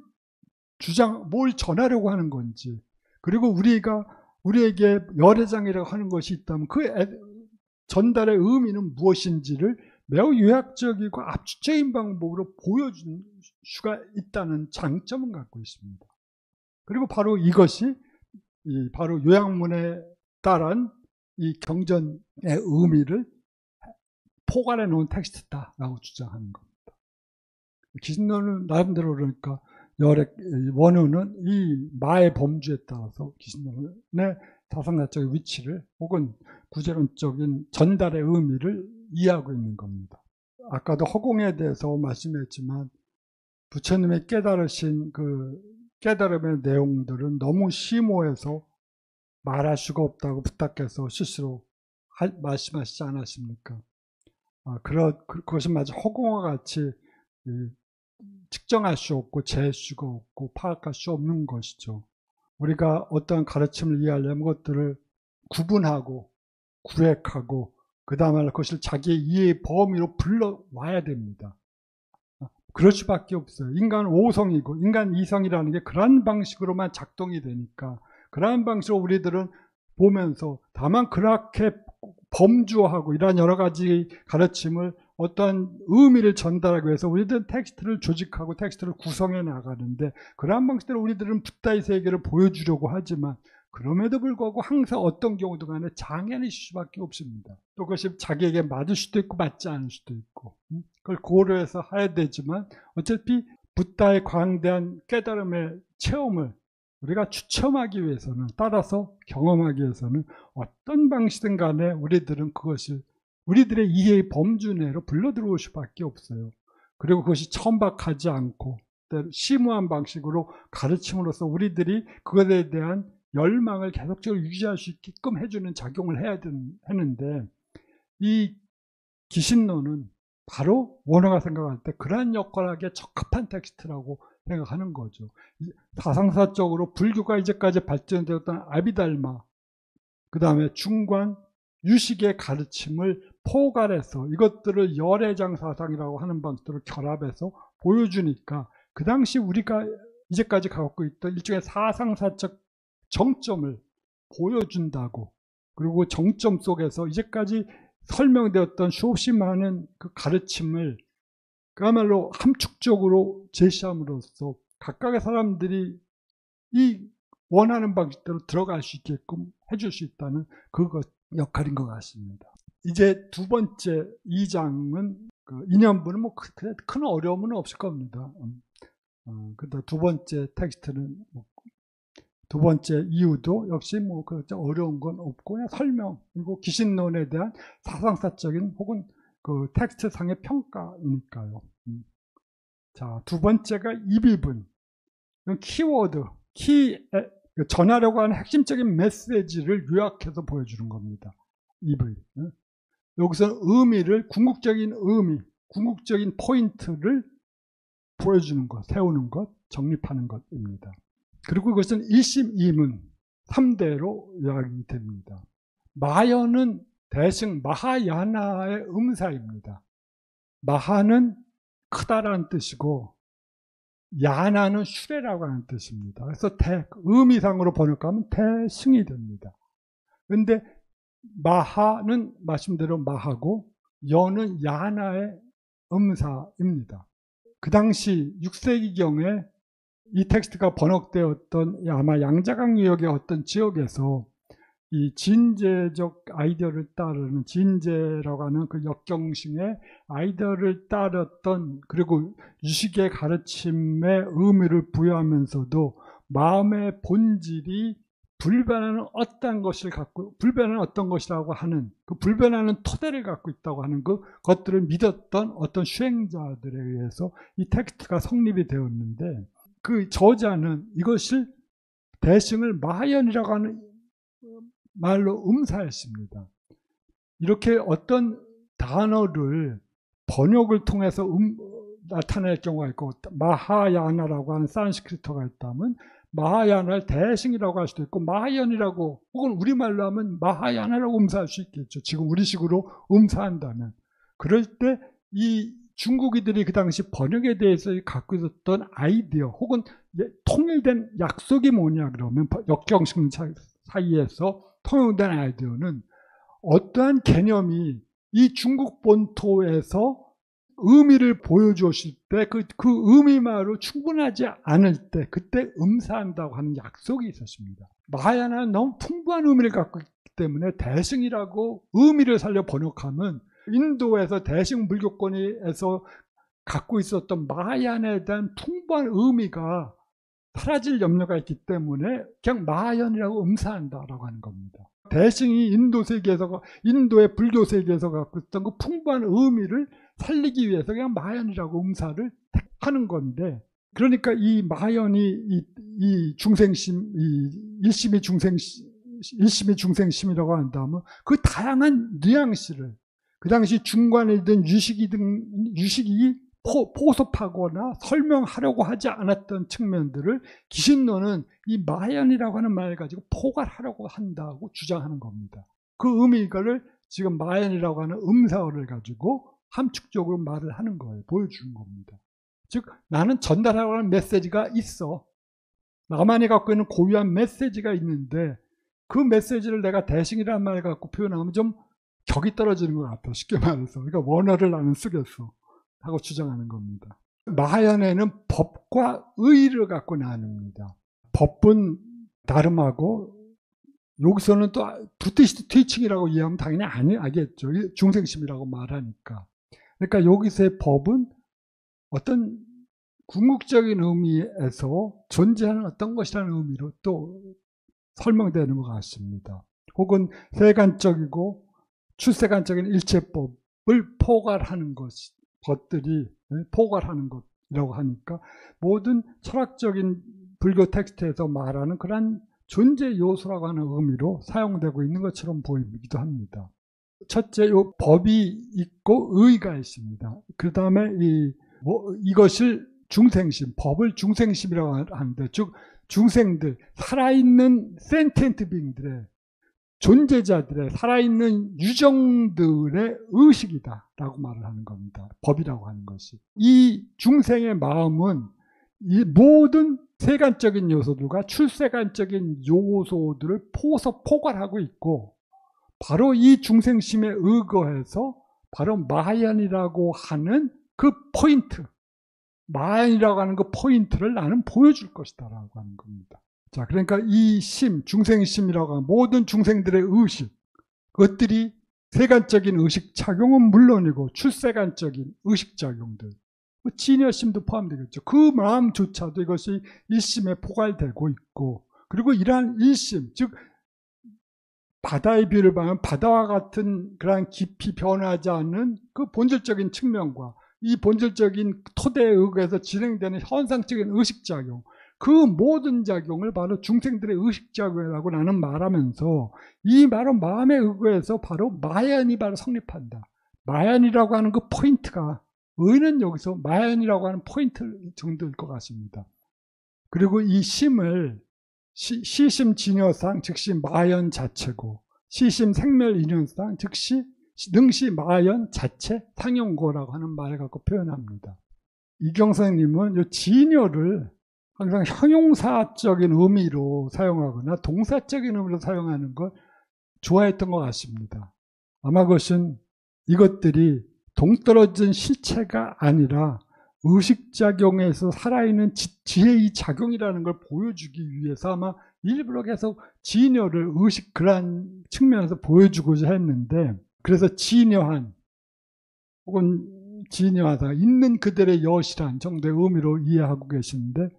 Speaker 1: 전하려고 하는 건지, 그리고 우리에게 열애장이라고 하는 것이 있다면 그 전달의 의미는 무엇인지를 매우 요약적이고 압축적인 방법으로 보여줄 수가 있다는 장점은 갖고 있습니다. 그리고 바로 이것이 바로 요약문에 따른 이 경전의 의미를 포괄해 놓은 텍스트다라고 주장하는 겁니다. 기신론은 나름대로 그러니까 원어는 이 마의 범주에 따라서 기신론의 사상가적인 위치를 혹은 구제론적인 전달의 의미를 이해하고 있는 겁니다. 아까도 허공에 대해서 말씀했지만 부처님의 깨달으신 그 깨달음의 내용들은 너무 심오해서 말할 수가 없다고 부탁해서 스스로 말씀하시지 않았습니까? 그것이 마치 허공과 같이 측정할 수 없고 잴 수가 없고 파악할 수 없는 것이죠. 우리가 어떤 가르침을 이해하려면 그것들을 구분하고 구획하고 그 다음에 그것을 자기의 이해의 범위로 불러와야 됩니다. 그럴 수밖에 없어요. 인간은 오성이고 인간 이성이라는 게 그런 방식으로만 작동이 되니까, 그런 방식으로 우리들은 보면서 다만 그렇게 범주화하고 이러한 여러 가지 가르침을 어떤 의미를 전달하기 위해서 우리들은 텍스트를 조직하고 텍스트를 구성해 나가는데, 그러한 방식대로 우리들은 붓다의 세계를 보여주려고 하지만 그럼에도 불구하고 항상 어떤 경우도 간에 장애는 있을 수밖에 없습니다. 또 그것이 자기에게 맞을 수도 있고 맞지 않을 수도 있고, 그걸 고려해서 해야 되지만 어차피 붓다의 광대한 깨달음의 체험을 우리가 추첨하기 위해서는, 따라서 경험하기 위해서는 어떤 방식든 간에 우리들은 그것을 우리들의 이해의 범주 내로 불러들어올 수밖에 없어요. 그리고 그것이 천박하지 않고 심오한 방식으로 가르침으로써 우리들이 그것에 대한 열망을 계속적으로 유지할 수 있게끔 해주는 작용을 해야 하는데, 이 기신론은 바로 원어가 생각할 때 그러한 역할하기에 적합한 텍스트라고 생각하는 거죠. 사상사적으로 불교가 이제까지 발전되었던 아비달마, 그 다음에 중관, 유식의 가르침을 포괄해서 이것들을 열애장 사상이라고 하는 방식으로 결합해서 보여주니까 그 당시 우리가 이제까지 갖고 있던 일종의 사상사적 정점을 보여준다고, 그리고 정점 속에서 이제까지 설명되었던 수없이 많은 그 가르침을 그야말로 함축적으로 제시함으로써 각각의 사람들이 이 원하는 방식대로 들어갈 수 있게끔 해줄 수 있다는 그것 역할인 것 같습니다. 이제 두 번째 2장은 그 인연부는 뭐 큰 어려움은 없을 겁니다. 근데 두 번째 텍스트는 두 번째 이유도 역시 뭐 어려운 건 없고 그냥 설명, 그리고 기신론에 대한 사상사적인 혹은 그 텍스트상의 평가니까요. 자, 두 번째가 이비분, 키워드, 전하려고 하는 핵심적인 메시지를 요약해서 보여주는 겁니다. 이비. 여기서 의미를, 궁극적인 의미, 궁극적인 포인트를 보여주는 것, 세우는 것, 정립하는 것입니다. 그리고 그것은 1심 2문 3대로 요약이 됩니다. 마여는 대승 마하야나의 음사입니다. 마하는 크다라는 뜻이고 야나는 수레라고 하는 뜻입니다. 그래서 의미상으로 번역하면 대승이 됩니다. 그런데 마하는 말씀대로 마하고 여는 야나의 음사입니다. 그 당시 6세기경에 이 텍스트가 번역되었던 아마 양자강 유역의 어떤 지역에서 이 진제적 아이디어를 따르는 진제라고 하는 그 역경식의 아이디어를 따랐던, 그리고 유식의 가르침에 의미를 부여하면서도 마음의 본질이 불변하는 어떤 것을 갖고, 불변하는 어떤 것이라고 하는 그 불변하는 토대를 갖고 있다고 하는 그 것들을 믿었던 어떤 수행자들에 의해서 이 텍스트가 성립이 되었는데, 그 저자는 이것을 대승을 마하연이라고 하는 말로 음사했습니다. 이렇게 어떤 단어를 번역을 통해서 나타낼 경우가 있고, 마하야나라고 하는 산스크리트가 있다면 마하야나를 대승이라고 할 수도 있고, 마하연이라고, 혹은 우리말로 하면 마하야나라고 음사할 수 있겠죠. 지금 우리식으로 음사한다면. 그럴 때 이 중국인들이 그 당시 번역에 대해서 갖고 있었던 아이디어, 혹은 통일된 약속이 뭐냐 그러면, 역경식 사이에서 통용된 아이디어는 어떠한 개념이 이 중국 본토에서 의미를 보여주었을 때 그 의미만으로 충분하지 않을 때 그때 음사한다고 하는 약속이 있었습니다. 마하야나는 너무 풍부한 의미를 갖고 있기 때문에 대승이라고 의미를 살려 번역하면 인도에서 대승 불교권에서 갖고 있었던 마하야나에 대한 풍부한 의미가 사라질 염려가 있기 때문에 그냥 마하연이라고 음사한다라고 하는 겁니다. 대승이 인도 세계에서, 인도의 불교 세계에서 갖고 있던 그 풍부한 의미를 살리기 위해서 그냥 마하연이라고 음사를 하는 건데, 그러니까 이 마하연이 이 중생심, 이 일심이 중생심이라고 한다면 그 다양한 뉘앙스를, 그 당시 중관이든 유식이 포섭하거나 설명하려고 하지 않았던 측면들을 기신론은 이 마하연이라고 하는 말을 가지고 포괄하려고 한다고 주장하는 겁니다. 그 의미를 지금 마하연이라고 하는 음사어를 가지고 함축적으로 말을 하는 거예요. 보여주는 겁니다. 즉 나는 전달하려고 하는 메시지가 있어. 나만이 갖고 있는 고유한 메시지가 있는데 그 메시지를 내가 대승이라는 말을 갖고 표현하면 좀 격이 떨어지는 것 같아. 쉽게 말해서. 그러니까 원어를 나는 쓰겠어 하고 주장하는 겁니다. 마하연에는 법과 의를 갖고 나눕니다. 법은 나름하고, 여기서는 또 부디스트 티칭이라고 이해하면 당연히 아니겠죠. 중생심이라고 말하니까. 그러니까 여기서의 법은 어떤 궁극적인 의미에서 존재하는 어떤 것이라는 의미로 또 설명되는 것 같습니다. 혹은 세간적이고 출세간적인 일체법을 포괄하는 것들이 포괄하는 것이라고 하니까 모든 철학적인 불교 텍스트에서 말하는 그런 존재 요소라고 하는 의미로 사용되고 있는 것처럼 보이기도 합니다. 첫째, 요 법이 있고 의가 있습니다. 그 다음에 이것을 중생심, 법을 중생심이라고 하는데, 즉 중생들, 살아있는 센텐트 빙들의 존재자들의 살아있는 유정들의 의식이다라고 말을 하는 겁니다. 법이라고 하는 것이. 이 중생의 마음은 이 모든 세간적인 요소들과 출세간적인 요소들을 포괄하고 있고, 바로 이 중생심에 의거해서 바로 마하연이라고 하는 그 포인트, 마하연이라고 하는 그 포인트를 나는 보여줄 것이다 라고 하는 겁니다. 자, 그러니까 이 심, 중생심이라고 하는 모든 중생들의 의식, 그것들이 세간적인 의식 작용은 물론이고 출세간적인 의식 작용들, 진여심도 포함되겠죠. 그 마음조차도 이것이 일심에 포괄되고 있고, 그리고 이러한 일심, 즉 바다의 비유를 보면 바다와 같은 그러한 깊이 변하지 않는 그 본질적인 측면과 이 본질적인 토대에 의해서 진행되는 현상적인 의식작용, 그 모든 작용을 바로 중생들의 의식작용이라고 나는 말하면서, 이 바로 마음에 의거해서 바로 마하연이 바로 성립한다. 마하연이라고 하는 그 포인트가, 의는 여기서 마하연이라고 하는 포인트 정도일 것 같습니다. 그리고 이 심을 시심 진여상 즉시 마하연 자체고, 시심 생멸 인연상 즉시 능시 마하연 자체 상용고라고 하는 말을 갖고 표현합니다. 이경 선생님은 이 진여를 항상 형용사적인 의미로 사용하거나 동사적인 의미로 사용하는 걸 좋아했던 것 같습니다. 아마 그것은 이것들이 동떨어진 실체가 아니라 의식작용에서 살아있는 지혜의 작용이라는 걸 보여주기 위해서 아마 일부러 계속 진여를 의식 그러한 측면에서 보여주고자 했는데, 그래서 진여한 혹은 진여하다, 있는 그들의 여시란 정도의 의미로 이해하고 계시는데,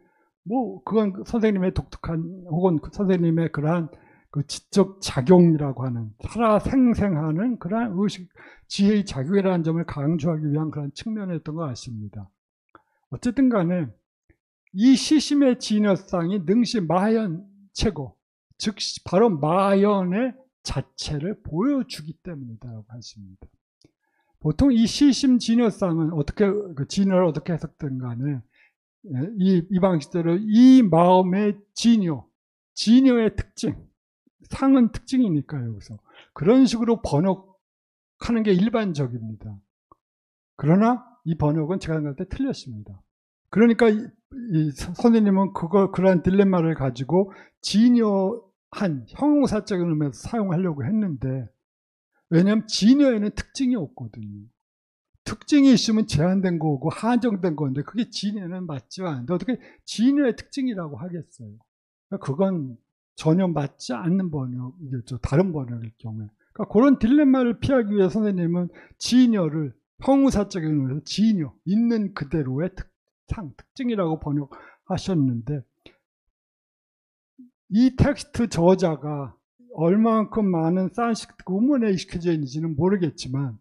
Speaker 1: 뭐 그건 선생님의 독특한 혹은 선생님의 그러한 그 지적 작용이라고 하는 살아 생생하는 그러한 의식 지혜의 작용이라는 점을 강조하기 위한 그런 측면이었던 것 같습니다. 어쨌든 간에 이 시심의 진여상이 능시 마연 최고, 즉 바로 마연의 자체를 보여주기 때문이다라고 하십니다. 보통 이 시심 진여상은 어떻게 그 진여를 어떻게 해석된 간에 이 방식대로 이 마음의 진여의 특징, 상은 특징이니까요. 여기서 그런 식으로 번역하는 게 일반적입니다. 그러나 이 번역은 제가 생각할 때 틀렸습니다. 그러니까 이 선생님은 그러한 딜레마를 가지고 진여한 형용사적인 의미에서 사용하려고 했는데, 왜냐하면 진여에는 특징이 없거든요. 특징이 있으면 제한된 거고 한정된 건데 그게 진여는 맞지 않는데 어떻게 진여의 특징이라고 하겠어요. 그건 전혀 맞지 않는 번역이겠죠. 다른 번역일 경우에. 그러니까 그런 딜레마를 피하기 위해 선생님은 진여를 형용사적인 의미에서 진여, 있는 그대로의 특징이라고 번역하셨는데, 이 텍스트 저자가 얼만큼 많은 산스크리트 구문에 익숙해져 있는지는 모르겠지만,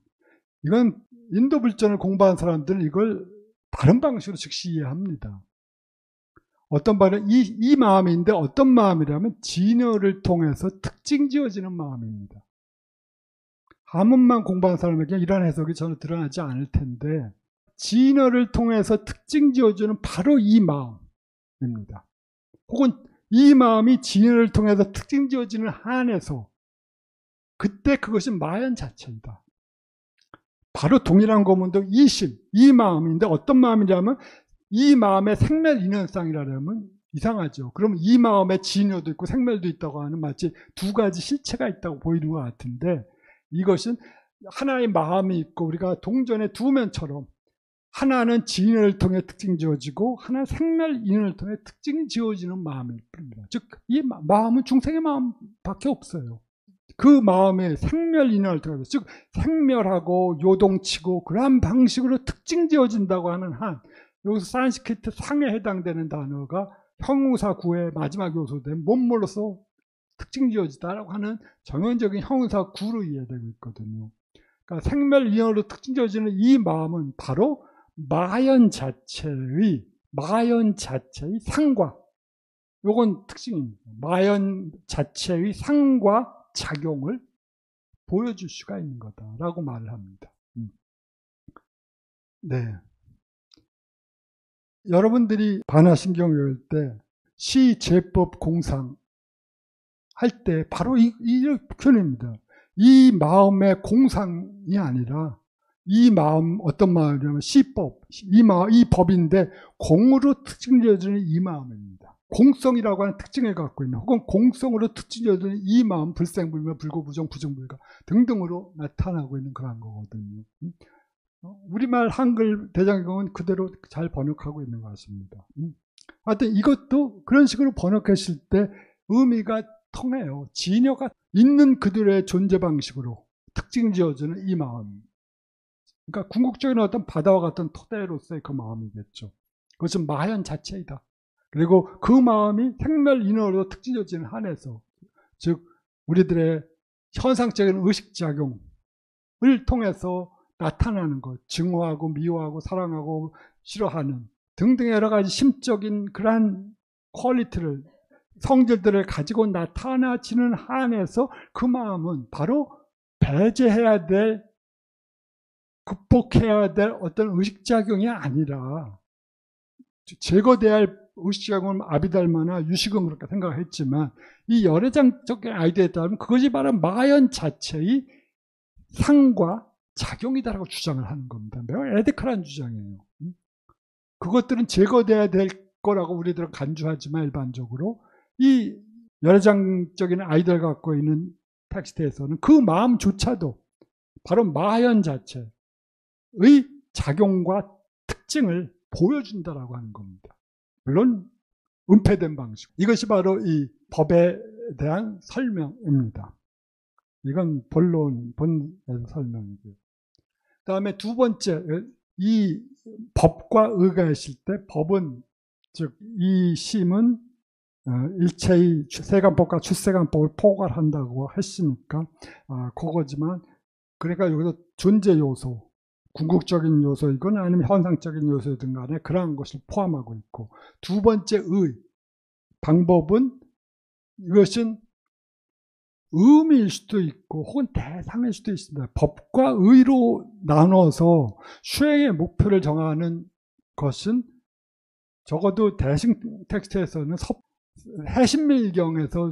Speaker 1: 이건 인도 불전을 공부한 사람들은 이걸 다른 방식으로 즉시 이해합니다. 어떤 말은 이 마음인데 어떤 마음이라면 진여를 통해서 특징 지어지는 마음입니다. 한문만 공부한 사람에게 이런 해석이 전혀 드러나지 않을 텐데, 진여를 통해서 특징 지어주는 바로 이 마음입니다. 혹은 이 마음이 진여를 통해서 특징 지어지는 한에서 그때 그것이 마연 자체이다. 바로 동일한 거문도 이심, 이 마음인데 어떤 마음이냐면 이 마음의 생멸인연상이라면 이상하죠. 그럼 이 마음에 진여도 있고 생멸도 있다고 하는 마치 두 가지 실체가 있다고 보이는 것 같은데, 이것은 하나의 마음이 있고 우리가 동전의 두 면처럼 하나는 진여를 통해 특징 지어지고 하나는 생멸인연을 통해 특징이 지어지는 마음일 뿐입니다. 즉 이 마음은 중생의 마음밖에 없어요. 그 마음의 생멸인연을 통해서, 즉 생멸하고 요동치고 그러한 방식으로 특징 지어진다고 하는 한, 여기서 산스크리트 상에 해당되는 단어가 형용사 구의 마지막 요소된 몸물로서 특징 지어지다라고 하는 정연적인 형용사 구로 이해되고 있거든요. 그러니까 생멸인연으로 특징 지어지는 이 마음은 바로 마연 자체의 상과, 요건 특징입니다. 마연 자체의 상과 작용을 보여줄 수가 있는 거다라고 말을 합니다. 네. 여러분들이 반화신경 외울 때 시, 제법, 공상 할 때 바로 이 표현입니다. 이 마음의 공상이 아니라 이 마음, 어떤 마음이냐면 시법, 이 법인데 공으로 특징지어지는 이 마음입니다. 공성이라고 하는 특징을 갖고 있는, 혹은 공성으로 특징지어지는 이 마음, 불생불멸, 불고부정, 부정불가 등등으로 나타나고 있는 그런 거거든요. 우리말 한글 대장경은 그대로 잘 번역하고 있는 것 같습니다. 하여튼 이것도 그런 식으로 번역했을 때 의미가 통해요. 진여가 있는 그들의 존재 방식으로 특징 지어주는 이 마음. 그러니까 궁극적인 어떤 바다와 같은 토대로서의 그 마음이겠죠. 그것은 마연 자체이다. 그리고 그 마음이 생멸인연으로 특징 지어지는 한에서, 즉 우리들의 현상적인 의식작용을 통해서 나타나는 것, 증오하고 미워하고 사랑하고 싫어하는 등등의 여러 가지 심적인 그러한 퀄리티를, 성질들을 가지고 나타나지는 한에서 그 마음은 바로 배제해야 될, 극복해야 될 어떤 의식작용이 아니라, 제거돼야 할 의식작용은 아비달마나 유식은 그렇게 생각했지만 이 열애장적인 아이디어에 따르면 그것이 바로 마연 자체의 상과 작용이다라고 주장을 하는 겁니다. 매우 에디컬한 주장이에요. 그것들은 제거돼야 될 거라고 우리들은 간주하지만 일반적으로 이 열애장적인 아이디어를 갖고 있는 텍스트에서는 그 마음조차도 바로 마연 자체의 작용과 특징을 보여준다라고 하는 겁니다. 물론 은폐된 방식. 이것이 바로 이 법에 대한 설명입니다. 이건 본에서 설명이고요. 그 다음에 두 번째, 이 법과 의가했을 때 법은, 즉 이 심은 일체의 세간법과 출세간법을 포괄한다고 했으니까 그거지만, 그러니까 여기서 존재 요소, 궁극적인 요소이건 아니면 현상적인 요소이든 간에 그러한 것을 포함하고 있고, 두 번째 의, 방법은 이것은 의미일 수도 있고 혹은 대상일 수도 있습니다. 법과 의로 나눠서 수행의 목표를 정하는 것은 적어도 대승 텍스트에서는 해신밀경에서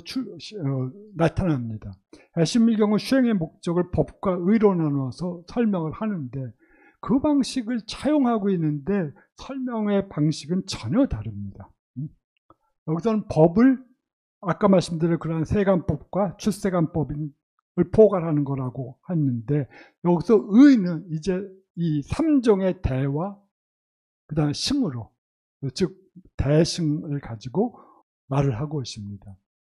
Speaker 1: 나타납니다. 해신밀경은 수행의 목적을 법과 의로 나눠서 설명을 하는데 그 방식을 차용하고 있는데 설명의 방식은 전혀 다릅니다. 여기서는 법을 아까 말씀드린 그러한 세간법과 출세간법을 포괄하는 거라고 했는데, 여기서 의는 이제 이 삼종의 대와 그 다음에 심으로, 즉 대승을 가지고 말을 하고 있습니다.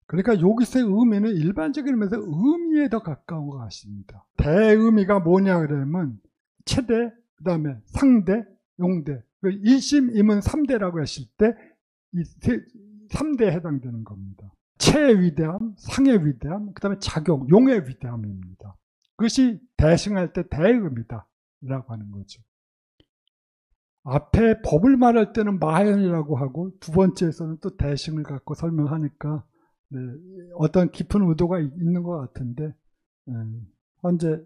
Speaker 1: 그러니까 여기서의 의미는 일반적인 의미에서 의미에 더 가까운 것 같습니다. 대의미가 뭐냐 그러면 최대, 그 다음에 상대, 용대, 일심임은 3대라고 했을 때 이 3대에 해당되는 겁니다. 체의 위대함, 상의 위대함, 그 다음에 작용, 용의 위대함입니다. 그것이 대승할 때 대의미다 라고 하는 거죠. 앞에 법을 말할 때는 마현이라고 하고 두 번째에서는 또 대승을 갖고 설명하니까 어떤 깊은 의도가 있는 것 같은데 현재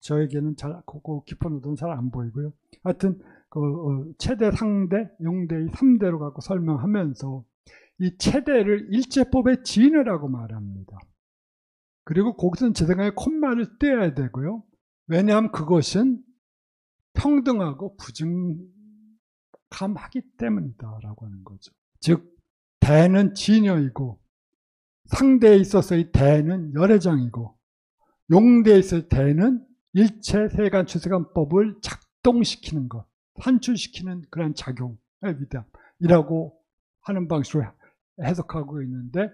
Speaker 1: 저에게는 그 깊은 의도는 잘 안 보이고요. 하여튼 최대, 상대, 용대의 3대로 갖고 설명하면서 이 체대를 일제법의 진해라고 말합니다. 그리고 거기서는 제 생각에 콤마를 떼어야 되고요. 왜냐하면 그것은 평등하고 부증감하기 때문이다라고 하는 거죠. 즉 대는 진여이고 상대에 있어서의 대는 열애장이고 용대에 있어서의 대는 일체 세간 출세간법을 작동시키는 것, 산출시키는 그런 작용의 위대함이라고 하는 방식으로 해석하고 있는데,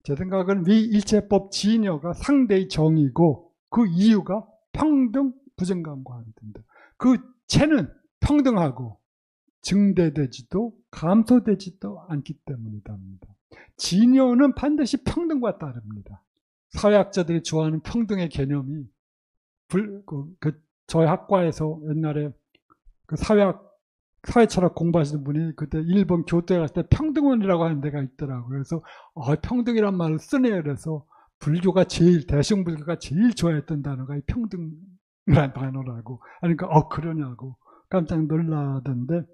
Speaker 1: 제 생각은 위 일체법 진여가 상대의 정의고 그 이유가 평등, 부증감과 한다. 그 체는 평등하고 증대되지도 감소되지도 않기 때문이다. 진여는 반드시 평등과 따릅니다. 사회학자들이 좋아하는 평등의 개념이 저희 학과에서 옛날에 그 사회철학 공부하시는 분이 그때 일본 교토에 갔을 때 평등원이라고 하는 데가 있더라고요. 그래서 평등이란 말을 쓰네요. 그래서 대승불교가 제일 좋아했던 단어가 이 평등이라는 단어라고 하니까 그러냐고 깜짝 놀라던데,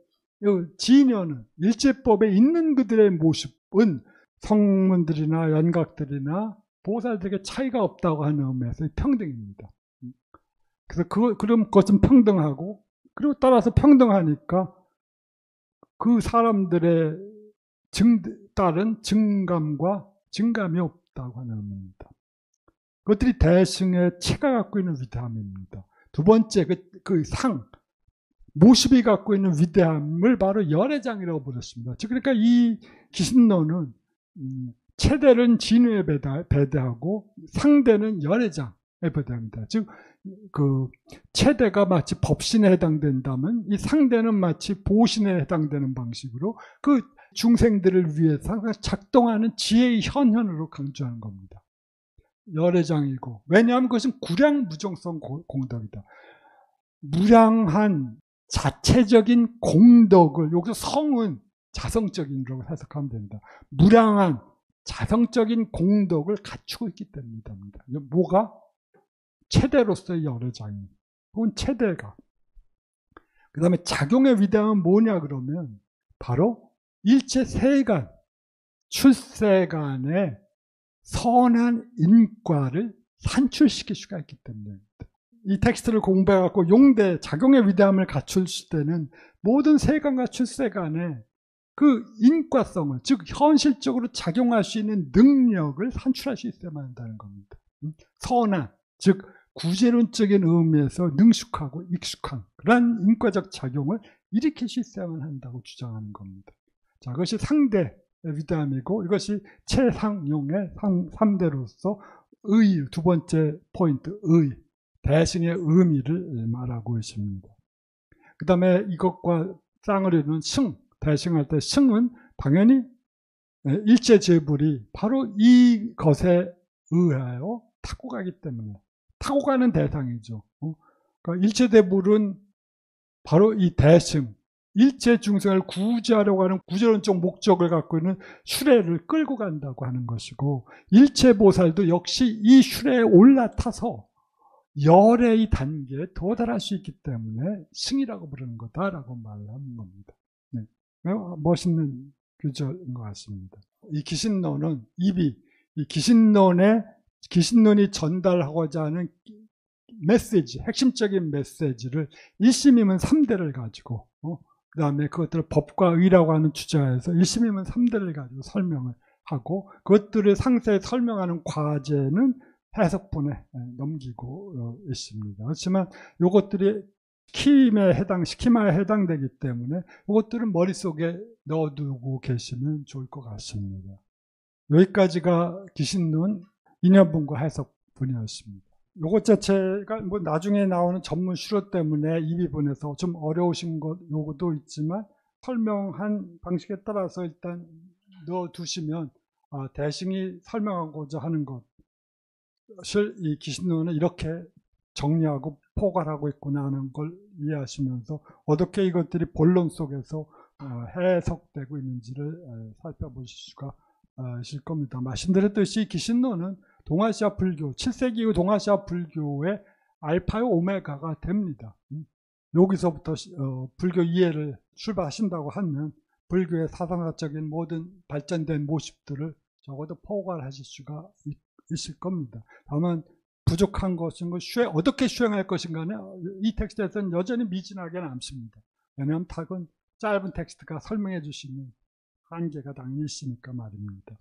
Speaker 1: 진여는 일제법에 있는 그들의 모습은 성문들이나 연각들이나 보살들에게 차이가 없다고 하는 의미에서 평등입니다. 그래서 그럼 그것은 평등하고, 그리고 따라서 평등하니까 그 사람들의 따른 증감이 없다고 하는 의미입니다. 그것들이 대승의 체가 갖고 있는 위대함입니다. 두 번째, 모습이 갖고 있는 위대함을 바로 열애장이라고 부르습니다. 그러니까 이 기신론은 체대는 진유에 배대하고 상대는 열애장에 배대합니다. 즉, 체대가 마치 법신에 해당된다면 이 상대는 마치 보신에 해당되는 방식으로 그 중생들을 위해서 항상 작동하는 지혜의 현현으로 강조하는 겁니다. 열애장이고, 왜냐하면 그것은 구량무정성 공덕이다. 무량한 자체적인 공덕을, 여기서 성은 자성적인으로 해석하면 됩니다. 무량한 자성적인 공덕을 갖추고 있기 때문입니다. 뭐가? 체대로서의 열애장이, 혹은 체대가. 그 다음에 작용의 위대함은 뭐냐 그러면 바로 일체 세간, 출세간의 선한 인과를 산출시킬 수가 있기 때문입니다. 이 텍스트를 공부해갖고 용대, 작용의 위대함을 갖출 때는 모든 세간과 출세간의 그 인과성을, 즉 현실적으로 작용할 수 있는 능력을 산출할 수 있어야만 한다는 겁니다. 선한, 즉 구제론적인 의미에서 능숙하고 익숙한 그런 인과적 작용을 일으킬 수 있어야만 한다고 주장하는 겁니다. 자, 그것이 상대, 위대함이고 이것이 최상용의 3대로서 의, 두 번째 포인트, 의, 대승의 의미를 말하고 있습니다. 그 다음에 이것과 쌍을 이루는 승, 대승할 때 승은 당연히 일체재불이 바로 이것에 의하여 타고 가기 때문에 타고 가는 대상이죠. 그러니까 일체대불은 바로 이 대승, 일체 중생을 구제하려고 하는 구제론적 목적을 갖고 있는 수레를 끌고 간다고 하는 것이고, 일체보살도 역시 이 수레에 올라타서 열의 단계에 도달할 수 있기 때문에 승이라고 부르는 거다라고 말하는 겁니다. 네. 멋있는 규절인 것 같습니다. 이 기신론은 이 기신론이 전달하고자 하는 메시지, 핵심적인 메시지를 1심이면 3대를 가지고 그 다음에 그것들을 법과 의라고 하는 주제에서 1심이면 3대를 가지고 설명을 하고 그것들을 상세히 설명하는 과제는 해석본에 넘기고 있습니다. 그렇지만 이것들이 스키마에 해당되기 때문에 이것들은 머릿속에 넣어두고 계시면 좋을 것 같습니다. 여기까지가 기신론 인연분과 해석분이었습니다. 요것 자체가 뭐 나중에 나오는 전문 수료 때문에 이 부분에서 좀 어려우신 것 요것도 있지만 설명한 방식에 따라서 일단 넣어두시면 대승이 설명하고자 하는 것을 이 기신론은 이렇게 정리하고 포괄하고 있구나 하는 걸 이해하시면서 어떻게 이것들이 본론 속에서 해석되고 있는지를 살펴보실 수가 있을 겁니다. 말씀드렸듯이 기신론은 동아시아 불교, 7세기 이후 동아시아 불교의 알파요 오메가가 됩니다. 여기서부터 불교 이해를 출발하신다고 하면 불교의 사상학적인 모든 발전된 모습들을 적어도 포괄하실 수가 있을 겁니다. 다만 부족한 것은 어떻게 수행할 것인가는 이 텍스트에서는 여전히 미진하게 남습니다. 왜냐하면 짧은 텍스트가 설명해 주시는 한계가 당연히 있으니까 말입니다.